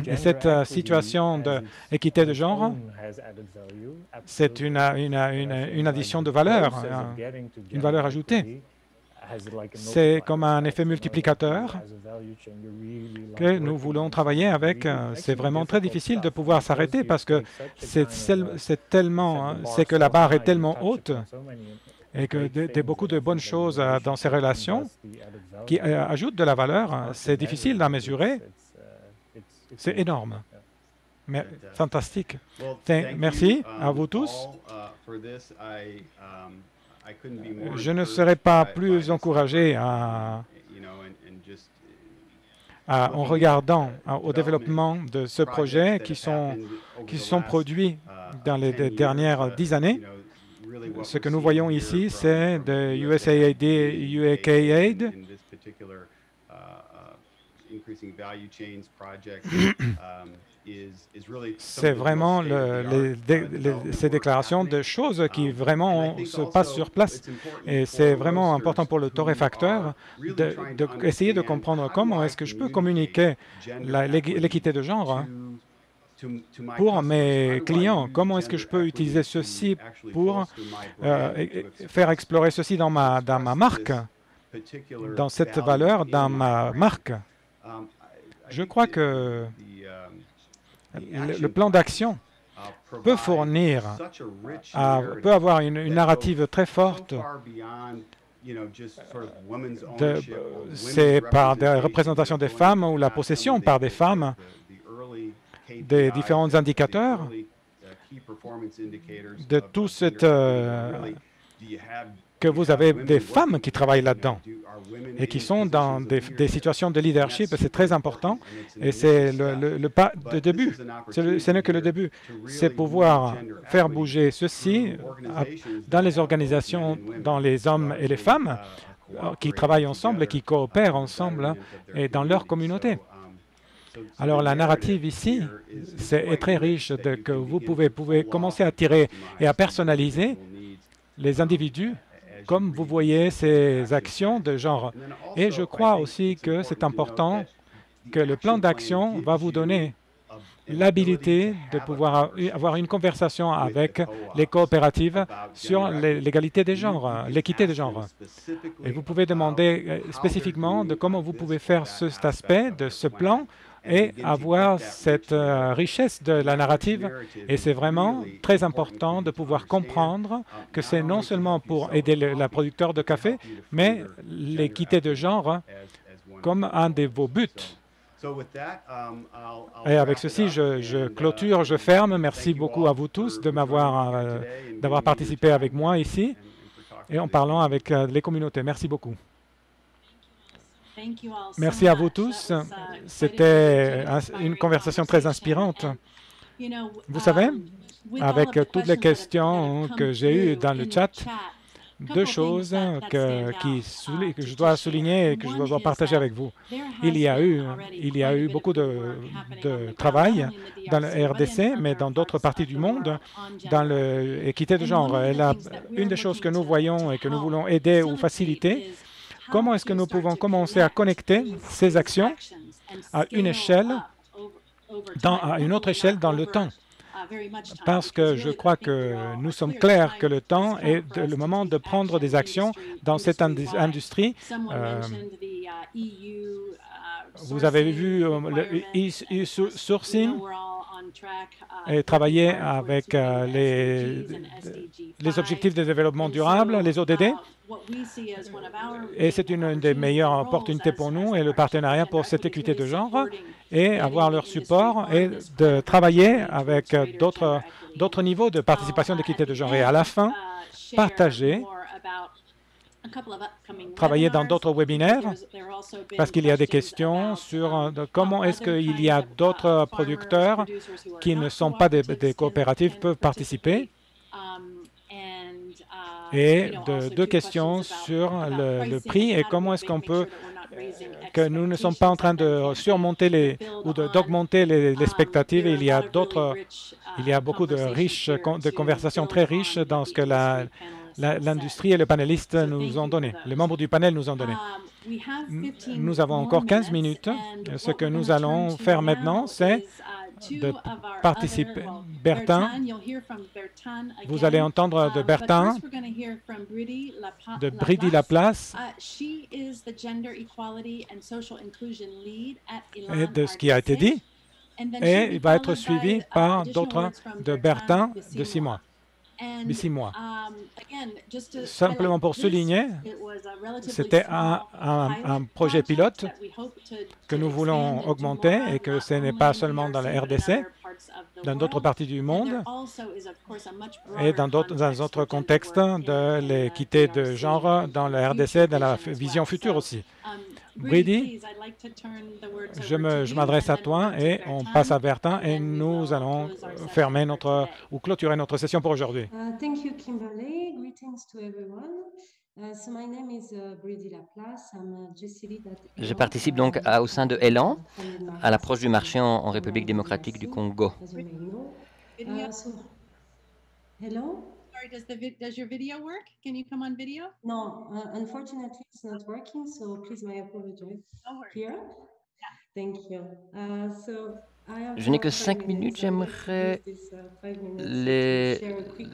Et cette situation d'équité de genre, c'est une addition de valeur, une valeur ajoutée. C'est comme un effet multiplicateur que nous voulons travailler avec. C'est vraiment très difficile de pouvoir s'arrêter parce que c'est que la barre est tellement haute et que beaucoup de bonnes choses dans ces relations qui ajoutent de la valeur. C'est difficile à mesurer. C'est énorme. Mais fantastique. Merci à vous tous. Je ne serais pas plus encouragé en regardant au développement de ce projet qui sont produits dans les dernières 10 années. Ce que nous voyons ici, c'est de USAID, UKAID. C'est vraiment ces déclarations de choses qui vraiment se passent sur place. Et c'est vraiment important pour le torréfacteur d'essayer de comprendre comment est-ce que je peux communiquer l'équité de genre pour mes clients. Comment est-ce que je peux utiliser ceci pour faire explorer ceci dans ma marque, dans cette valeur, dans ma marque. Je crois que le plan d'action peut avoir une narrative très forte. C'est par des représentations des femmes ou la possession par des femmes des différents indicateurs de tout cette que vous avez des femmes qui travaillent là-dedans et qui sont dans des situations de leadership. C'est très important et c'est le pas de début. Ce n'est que le début. C'est pouvoir faire bouger ceci dans les organisations, dans les hommes et les femmes qui travaillent ensemble et qui coopèrent ensemble et dans leur communauté. Alors la narrative ici est très riche, que vous pouvez commencer à tirer et à personnaliser les individus comme vous voyez ces actions de genre. Et je crois aussi que c'est important que le plan d'action va vous donner l'habilité de pouvoir avoir une conversation avec les coopératives sur l'égalité des genres, l'équité des genres. Et vous pouvez demander spécifiquement de comment vous pouvez faire cet aspect de ce plan et avoir cette richesse de la narrative. Et c'est vraiment très important de pouvoir comprendre que c'est non seulement pour aider la producteur de café, mais l'équité de genre comme un de vos buts. Et avec ceci, je clôture, je ferme. Merci beaucoup à vous tous de d'avoir participé avec moi ici et en parlant avec les communautés. Merci beaucoup. Merci à vous tous. C'était une conversation très inspirante. Vous savez, avec toutes les questions que j'ai eues dans le chat, deux choses que je dois souligner et que je dois partager avec vous. Il y a eu beaucoup de travail dans le RDC, mais dans d'autres parties du monde, dans l'équité de genre. Et là, une des choses que nous voyons et que nous voulons aider ou faciliter, comment est-ce que nous pouvons commencer à connecter ces actions à une autre échelle dans le temps? Parce que je crois que nous sommes clairs que le temps est le moment de prendre des actions dans cette industrie. Vous avez vu le e-sourcing et travailler avec les objectifs de développement durable, les ODD. Et c'est une des meilleures opportunités pour nous et le partenariat pour cette équité de genre et avoir leur support et de travailler avec d'autres niveaux de participation d'équité de genre. Et à la fin, partager, travailler dans d'autres webinaires parce qu'il y a des questions sur comment est-ce qu'il y a d'autres producteurs qui ne sont pas des coopératives peuvent participer. Et deux questions sur le prix et comment est-ce qu'on peut que nous ne sommes pas en train de surmonter ou d'augmenter les expectatives. Il y a beaucoup de conversations très riches dans ce que l'industrie et les panélistes nous ont donné, les membres du panel nous ont donné. Nous avons encore 15 minutes. Ce que nous allons faire maintenant, c'est de participer. Bertin, vous allez entendre de Bertin, de Bridi Laplace, et de ce qui a été dit, et il va être suivi par d'autres de Bertin de 6 mois. Simplement pour souligner, c'était un projet pilote que nous voulons augmenter et que ce n'est pas seulement dans la RDC, dans d'autres parties du monde et dans d'autres contextes de l'équité de genre dans la RDC, dans la vision future aussi. Bridi, je m'adresse à toi et on passe à Bertin et nous allons fermer ou clôturer notre session pour aujourd'hui. Thank you, Kimberly. Greetings to everyone. So my name is Bridi Laplace. I'm GC lead at Je participe donc au sein de Elan, à l'approche du marché en République démocratique du Congo. Hello? Sorry, does your video work? Can you come on video? No, unfortunately it's not working, so please my apologies. Here? Thank you. Je n'ai que 5 minutes, j'aimerais les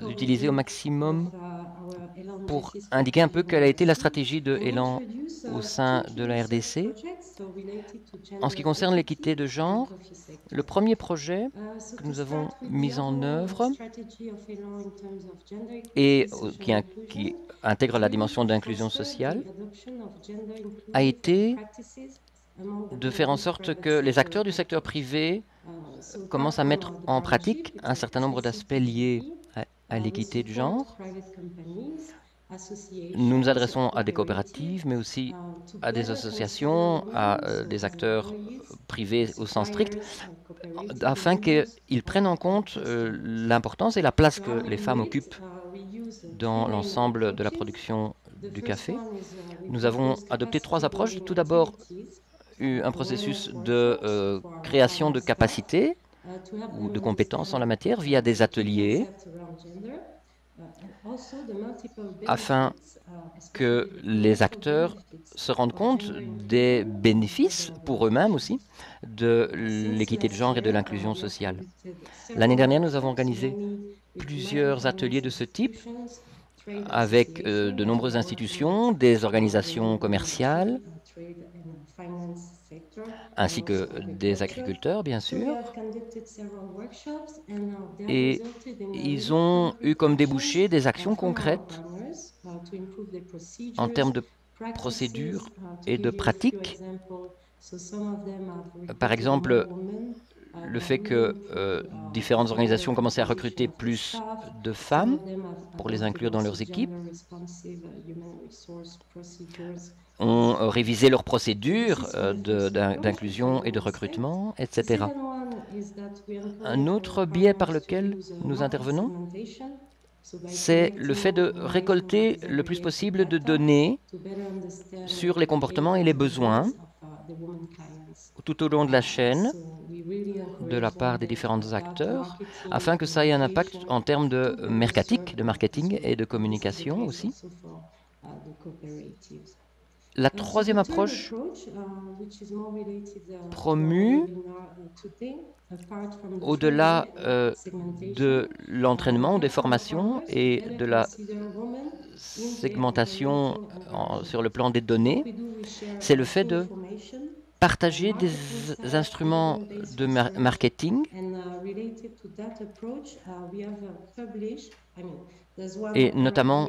utiliser au maximum pour indiquer un peu quelle a été la stratégie de Elan au sein de la RDC. En ce qui concerne l'équité de genre, le premier projet que nous avons mis en œuvre et qui intègre la dimension d'inclusion sociale a été de faire en sorte que les acteurs du secteur privé commencent à mettre en pratique un certain nombre d'aspects liés à l'équité du genre. Nous nous adressons à des coopératives, mais aussi à des associations, à des acteurs privés au sens strict, afin qu'ils prennent en compte l'importance et la place que les femmes occupent dans l'ensemble de la production du café. Nous avons adopté 3 approches. Tout d'abord, un processus de création de capacités ou de compétences en la matière via des ateliers afin que les acteurs se rendent compte des bénéfices pour eux-mêmes aussi de l'équité de genre et de l'inclusion sociale. L'année dernière, nous avons organisé plusieurs ateliers de ce type avec de nombreuses institutions, des organisations commerciales, ainsi que des agriculteurs, bien sûr. Et ils ont eu comme débouché des actions concrètes en termes de procédures et de pratiques. Par exemple, le fait que différentes organisations commençaient à recruter plus de femmes pour les inclure dans leurs équipes, ont révisé leurs procédures d'inclusion et de recrutement, etc. Un autre biais par lequel nous intervenons, c'est le fait de récolter le plus possible de données sur les comportements et les besoins tout au long de la chaîne de la part des différents acteurs, afin que ça ait un impact en termes de marketing et de communication aussi. La troisième approche promue, au-delà de l'entraînement, des formations et de la segmentation sur le plan des données, c'est le fait de partager des instruments de marketing et notamment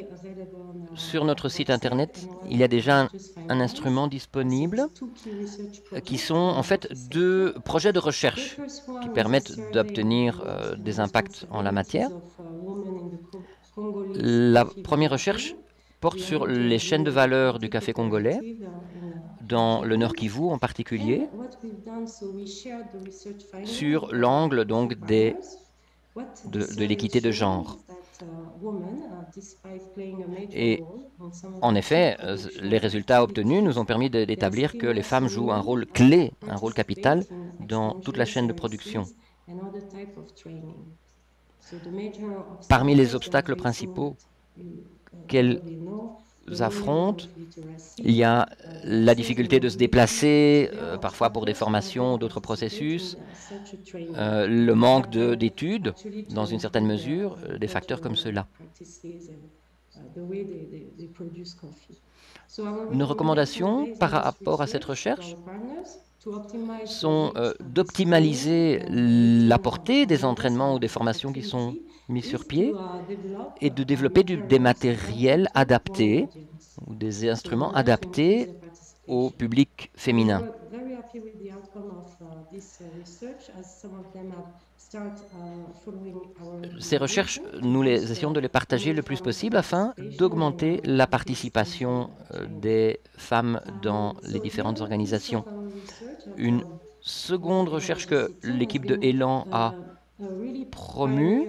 sur notre site internet, il y a déjà un instrument disponible qui sont en fait 2 projets de recherche qui permettent d'obtenir des impacts en la matière. La première recherche porte sur les chaînes de valeur du café congolais, dans le Nord Kivu en particulier, sur l'angle donc de l'équité de genre. Et en effet, les résultats obtenus nous ont permis d'établir que les femmes jouent un rôle clé, un rôle capital dans toute la chaîne de production. Parmi les obstacles principaux qu'elles affrontent, il y a la difficulté de se déplacer, parfois pour des formations ou d'autres processus, le manque d'études, dans une certaine mesure, des facteurs comme ceux-là. Nos recommandations par rapport à cette recherche sont d'optimaliser la portée des entraînements ou des formations qui sont mis sur pied et de développer des matériels adaptés ou des instruments adaptés au public féminin. Ces recherches, nous essayons de les partager le plus possible afin d'augmenter la participation des femmes dans les différentes organisations. Une seconde recherche que l'équipe de Élan a promue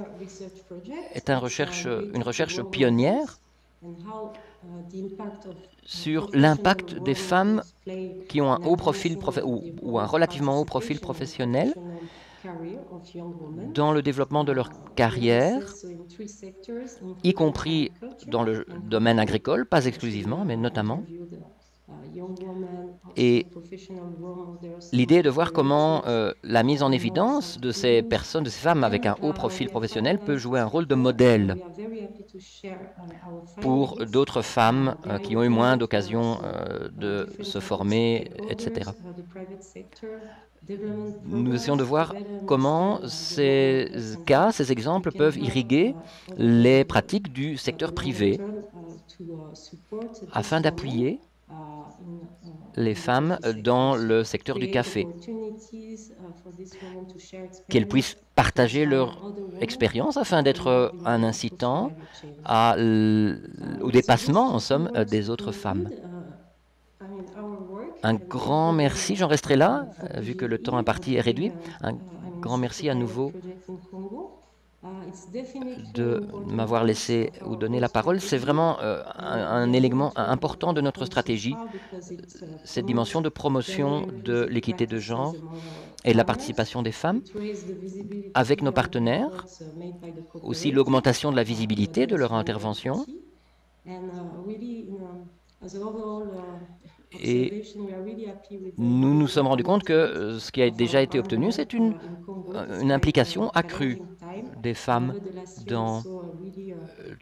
est une recherche pionnière sur l'impact des femmes qui ont un haut profil ou un relativement haut profil professionnel dans le développement de leur carrière, y compris dans le domaine agricole, pas exclusivement, mais notamment. Et l'idée est de voir comment la mise en évidence de ces personnes, de ces femmes avec un haut profil professionnel peut jouer un rôle de modèle pour d'autres femmes qui ont eu moins d'occasions de se former, etc. Nous essayons de voir comment ces cas, ces exemples peuvent irriguer les pratiques du secteur privé afin d'appuyer les femmes dans le secteur du café, qu'elles puissent partager leur expérience afin d'être un incitant au dépassement, en somme, des autres femmes. Un grand merci, j'en resterai là, vu que le temps imparti est réduit. Un grand merci à nouveau de m'avoir laissé ou donné la parole. C'est vraiment un élément important de notre stratégie, cette dimension de promotion de l'équité de genre et de la participation des femmes avec nos partenaires, aussi l'augmentation de la visibilité de leur intervention. Et nous nous sommes rendus compte que ce qui a déjà été obtenu, c'est une implication accrue des femmes dans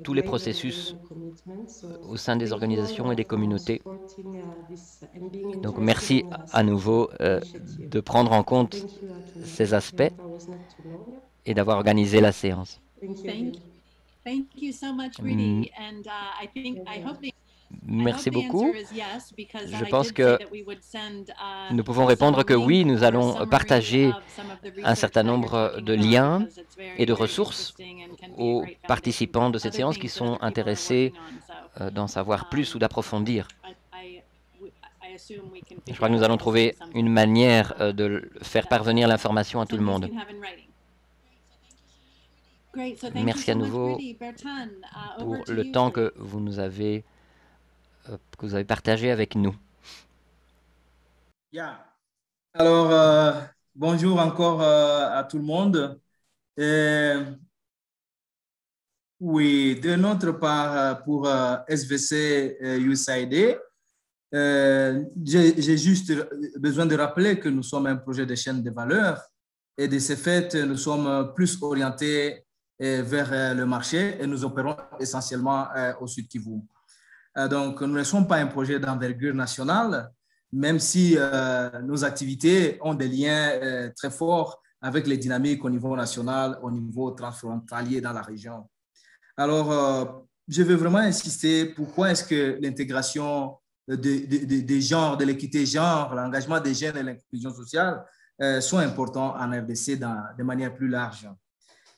tous les processus au sein des organisations et des communautés. Donc merci à nouveau de prendre en compte ces aspects et d'avoir organisé la séance. Merci beaucoup. Je pense que nous pouvons répondre que oui, nous allons partager un certain nombre de liens et de ressources aux participants de cette séance qui sont intéressés d'en savoir plus ou d'approfondir. Je crois que nous allons trouver une manière de faire parvenir l'information à tout le monde. Merci à nouveau pour le temps que vous avez partagé avec nous. Alors, bonjour encore à tout le monde. Oui, de notre part, pour SVC USAID, j'ai juste besoin de rappeler que nous sommes un projet de chaîne de valeur et de ce fait, nous sommes plus orientés vers le marché et nous opérons essentiellement au Sud Kivu. Donc, nous ne sommes pas un projet d'envergure nationale, même si nos activités ont des liens très forts avec les dynamiques au niveau national, au niveau transfrontalier dans la région. Alors, je veux vraiment insister pourquoi est-ce que l'intégration des genres, de l'équité genre, l'engagement des jeunes et l'inclusion sociale sont importants en RDC de manière plus large.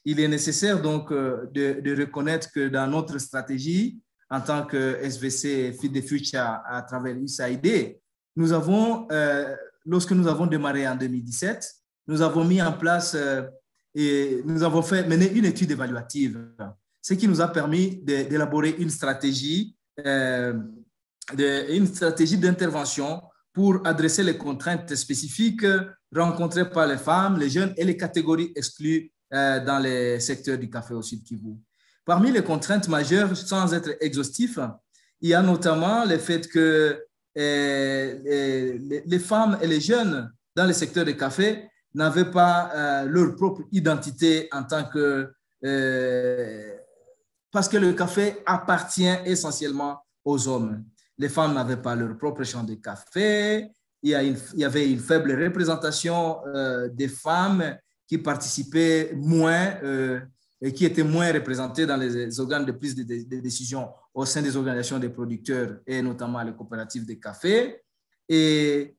Il est nécessaire donc de reconnaître que dans notre stratégie, en tant que SVC Feed the Future à travers USAID, nous avons, lorsque nous avons démarré en 2017, nous avons mis en place et nous avons mené une étude évaluative ce qui nous a permis d'élaborer une stratégie d'intervention pour adresser les contraintes spécifiques rencontrées par les femmes, les jeunes et les catégories exclues dans les secteurs du café au Sud Kivu. Parmi les contraintes majeures, sans être exhaustif, il y a notamment le fait que les femmes et les jeunes dans le secteur du café n'avaient pas leur propre identité en tant que... parce que le café appartient essentiellement aux hommes. Les femmes n'avaient pas leur propre champ de café. Il y avait une faible représentation des femmes qui participaient moins et qui étaient moins représentées dans les organes de prise de décision au sein des organisations des producteurs et notamment les coopératives de café. Et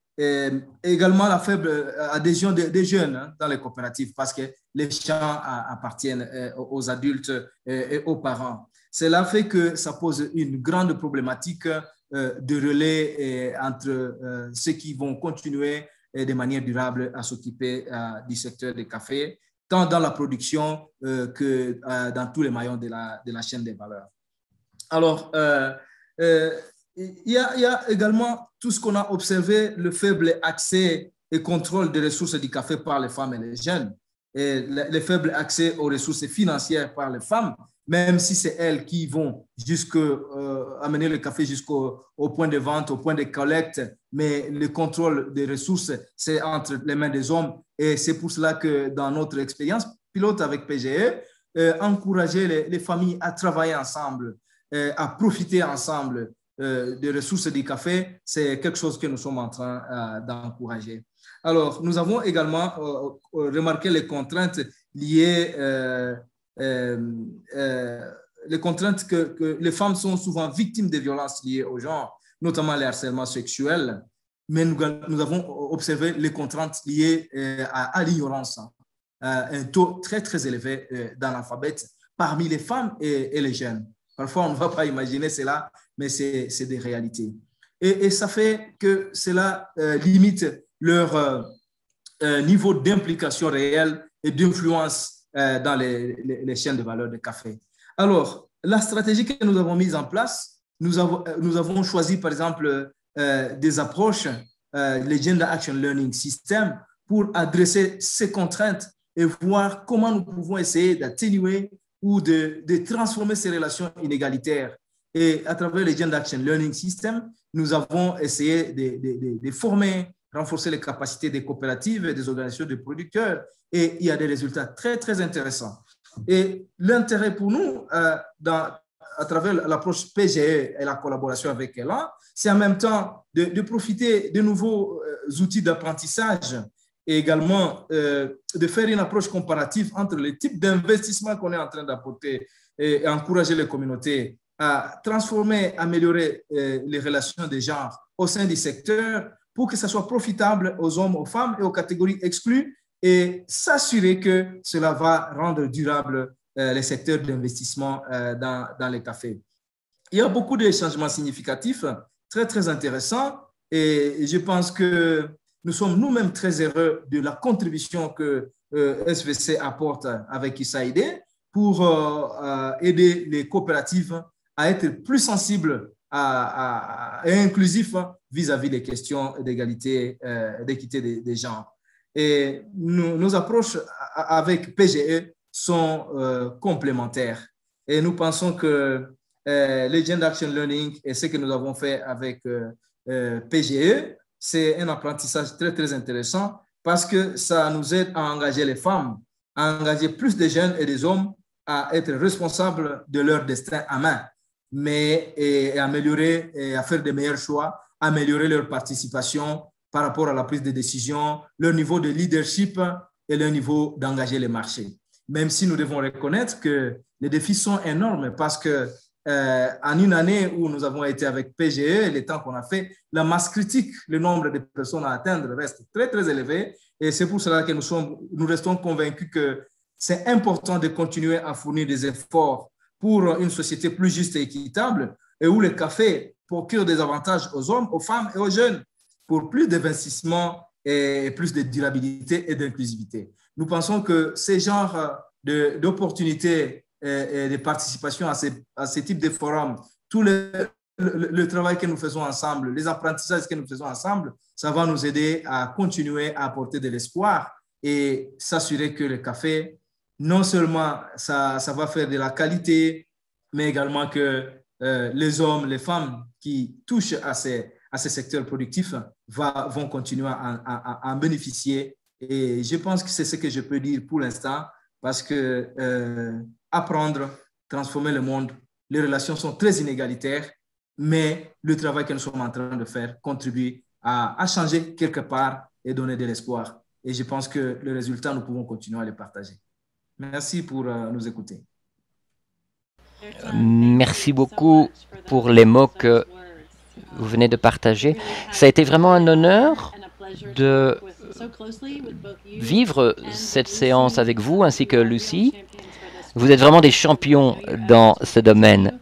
également la faible adhésion des jeunes dans les coopératives parce que les champs appartiennent aux adultes et aux parents. Cela fait que ça pose une grande problématique de relais entre ceux qui vont continuer de manière durable à s'occuper du secteur des cafés, tant dans la production que dans tous les maillons de la chaîne des valeurs. Alors, il y a également tout ce qu'on a observé, le faible accès et contrôle des ressources du café par les femmes et les jeunes, et le faible accès aux ressources financières par les femmes, même si c'est elles qui vont amener le café jusqu'au point de vente, au point de collecte, mais le contrôle des ressources, c'est entre les mains des hommes. Et c'est pour cela que dans notre expérience pilote avec PGE, encourager les familles à travailler ensemble, à profiter ensemble des ressources du café, c'est quelque chose que nous sommes en train d'encourager. Alors, nous avons également remarqué les contraintes liées les contraintes que les femmes sont souvent victimes de violences liées au genre, notamment les harcèlements sexuels, mais nous avons observé les contraintes liées à l'ignorance, un taux très, très élevé d'analphabètes parmi les femmes et les jeunes. Parfois, on ne va pas imaginer cela, mais c'est des réalités. Et ça fait que cela limite leur niveau d'implication réelle et d'influence dans les chaînes de valeur de café. Alors, la stratégie que nous avons mise en place, nous avons choisi, par exemple, des approches, les Gender Action Learning System, pour adresser ces contraintes et voir comment nous pouvons essayer d'atténuer ou de transformer ces relations inégalitaires. Et à travers les Gender Action Learning System, nous avons essayé de former, renforcer les capacités des coopératives et des organisations de producteurs. Et il y a des résultats très, très intéressants. Et l'intérêt pour nous, à travers l'approche PGE et la collaboration avec Elan, c'est en même temps de profiter de nouveaux outils d'apprentissage et également de faire une approche comparative entre les types d'investissements qu'on est en train d'apporter et encourager les communautés à transformer, améliorer les relations des genres au sein du secteur pour que ça soit profitable aux hommes, aux femmes et aux catégories exclues et s'assurer que cela va rendre durable les secteurs d'investissement dans les cafés. Il y a beaucoup de changements significatifs, très, très intéressants et je pense que nous sommes nous-mêmes très heureux de la contribution que SVC apporte avec USAID pour aider les coopératives à être plus sensibles et inclusifs vis-à-vis des questions d'égalité, d'équité des genres. Et nos approches avec PGE sont complémentaires. Et nous pensons que les Gender Action Learning et ce que nous avons fait avec PGE, c'est un apprentissage très, très intéressant parce que ça nous aide à engager les femmes, à engager plus de jeunes et des hommes à être responsables de leur destin à main, mais et améliorer et à faire des meilleurs choix, améliorer leur participation par rapport à la prise de décision, leur niveau de leadership et leur niveau d'engager les marchés. Même si nous devons reconnaître que les défis sont énormes parce que en une année où nous avons été avec PGE, les temps qu'on a fait, la masse critique, le nombre de personnes à atteindre reste très, très élevé. Et c'est pour cela que nous restons convaincus que c'est important de continuer à fournir des efforts pour une société plus juste et équitable et où le café procure des avantages aux hommes, aux femmes et aux jeunes pour plus d'investissement et plus de durabilité et d'inclusivité. Nous pensons que ces genres d'opportunités de participation à ces types de forums, tout le travail que nous faisons ensemble, les apprentissages que nous faisons ensemble, ça va nous aider à continuer à apporter de l'espoir et s'assurer que le café, non seulement ça va faire de la qualité, mais également que les hommes, les femmes qui touchent à ces secteurs productifs vont continuer à en bénéficier. Et je pense que c'est ce que je peux dire pour l'instant, parce que apprendre, transformer le monde, les relations sont très inégalitaires, mais le travail que nous sommes en train de faire contribue à changer quelque part et donner de l'espoir. Et je pense que le résultat, nous pouvons continuer à le partager. Merci pour nous écouter. Merci beaucoup pour les mots que vous venez de partager. Ça a été vraiment un honneur de vivre cette séance avec vous ainsi que Lucie. Vous êtes vraiment des champions dans ce domaine.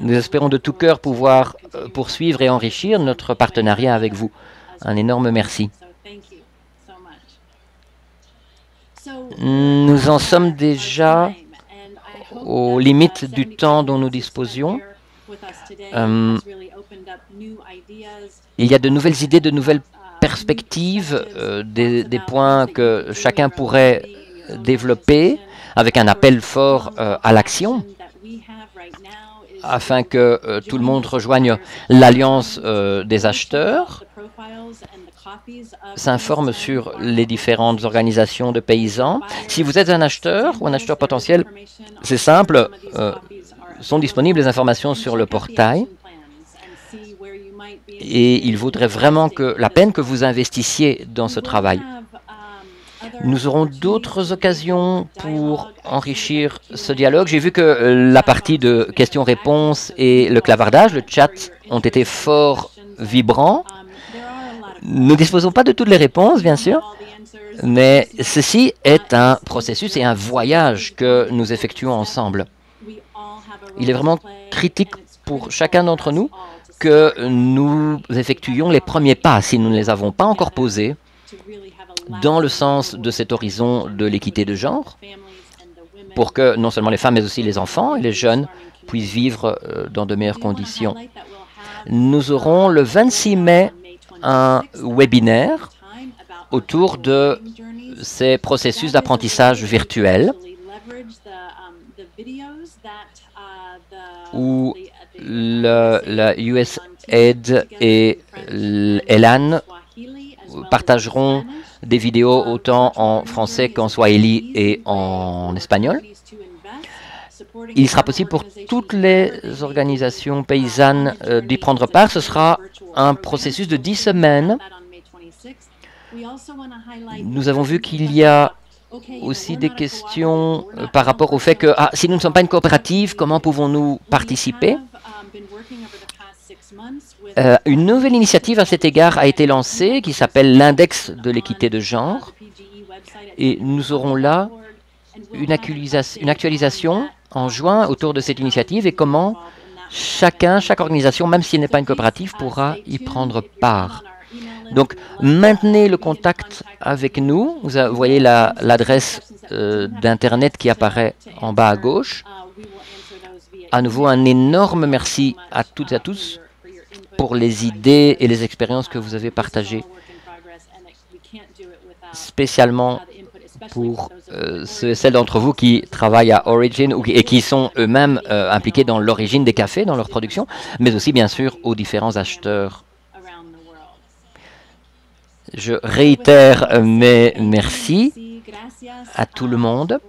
Nous espérons de tout cœur pouvoir poursuivre et enrichir notre partenariat avec vous. Un énorme merci. Nous en sommes déjà aux limites du temps dont nous disposions. Il y a de nouvelles idées, de nouvelles perspectives, des points que chacun pourrait développer avec un appel fort à l'action afin que tout le monde rejoigne l'alliance des acheteurs, s'informe sur les différentes organisations de paysans. Si vous êtes un acheteur ou un acheteur potentiel, c'est simple, sont disponibles les informations sur le portail et il vaudrait vraiment la peine que vous investissiez dans ce travail. Nous aurons d'autres occasions pour enrichir ce dialogue. J'ai vu que la partie de questions-réponses et le clavardage, le chat, ont été fort vibrants. Nous ne disposons pas de toutes les réponses, bien sûr, mais ceci est un processus et un voyage que nous effectuons ensemble. Il est vraiment critique pour chacun d'entre nous que nous effectuions les premiers pas, si nous ne les avons pas encore posés, dans le sens de cet horizon de l'équité de genre, pour que non seulement les femmes, mais aussi les enfants et les jeunes puissent vivre dans de meilleures conditions. Nous aurons le 26 mai un webinaire autour de ces processus d'apprentissage virtuel où la USAID et l'ELAN partageront des vidéos autant en français qu'en swahili et en espagnol. Il sera possible pour toutes les organisations paysannes d'y prendre part. Ce sera un processus de 10 semaines. Nous avons vu qu'il y a aussi des questions par rapport au fait que si nous ne sommes pas une coopérative, comment pouvons-nous participer? Une nouvelle initiative à cet égard a été lancée qui s'appelle l'index de l'équité de genre et nous aurons là une actualisation en juin autour de cette initiative et comment chaque organisation, même si elle n'est pas une coopérative, pourra y prendre part. Donc, maintenez le contact avec nous. Vous voyez l'adresse d'Internet qui apparaît en bas à gauche. À nouveau, un énorme merci à toutes et à tous pour les idées et les expériences que vous avez partagées, spécialement pour ceux et celles d'entre vous qui travaillent à Origin et qui sont eux-mêmes impliqués dans l'origine des cafés, dans leur production, mais aussi bien sûr aux différents acheteurs. Je réitère mes merci à tout le monde,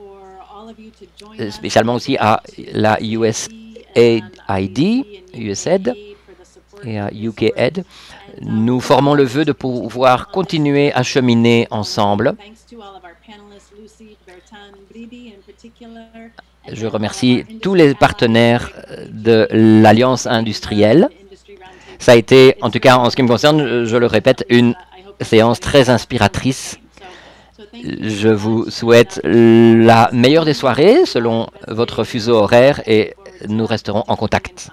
spécialement aussi à la USAID et à UKAID. Nous formons le vœu de pouvoir continuer à cheminer ensemble. Je remercie tous les partenaires de l'Alliance industrielle. Ça a été, en tout cas en ce qui me concerne, je le répète, une séance très inspiratrice. Je vous souhaite la meilleure des soirées selon votre fuseau horaire et nous resterons en contact.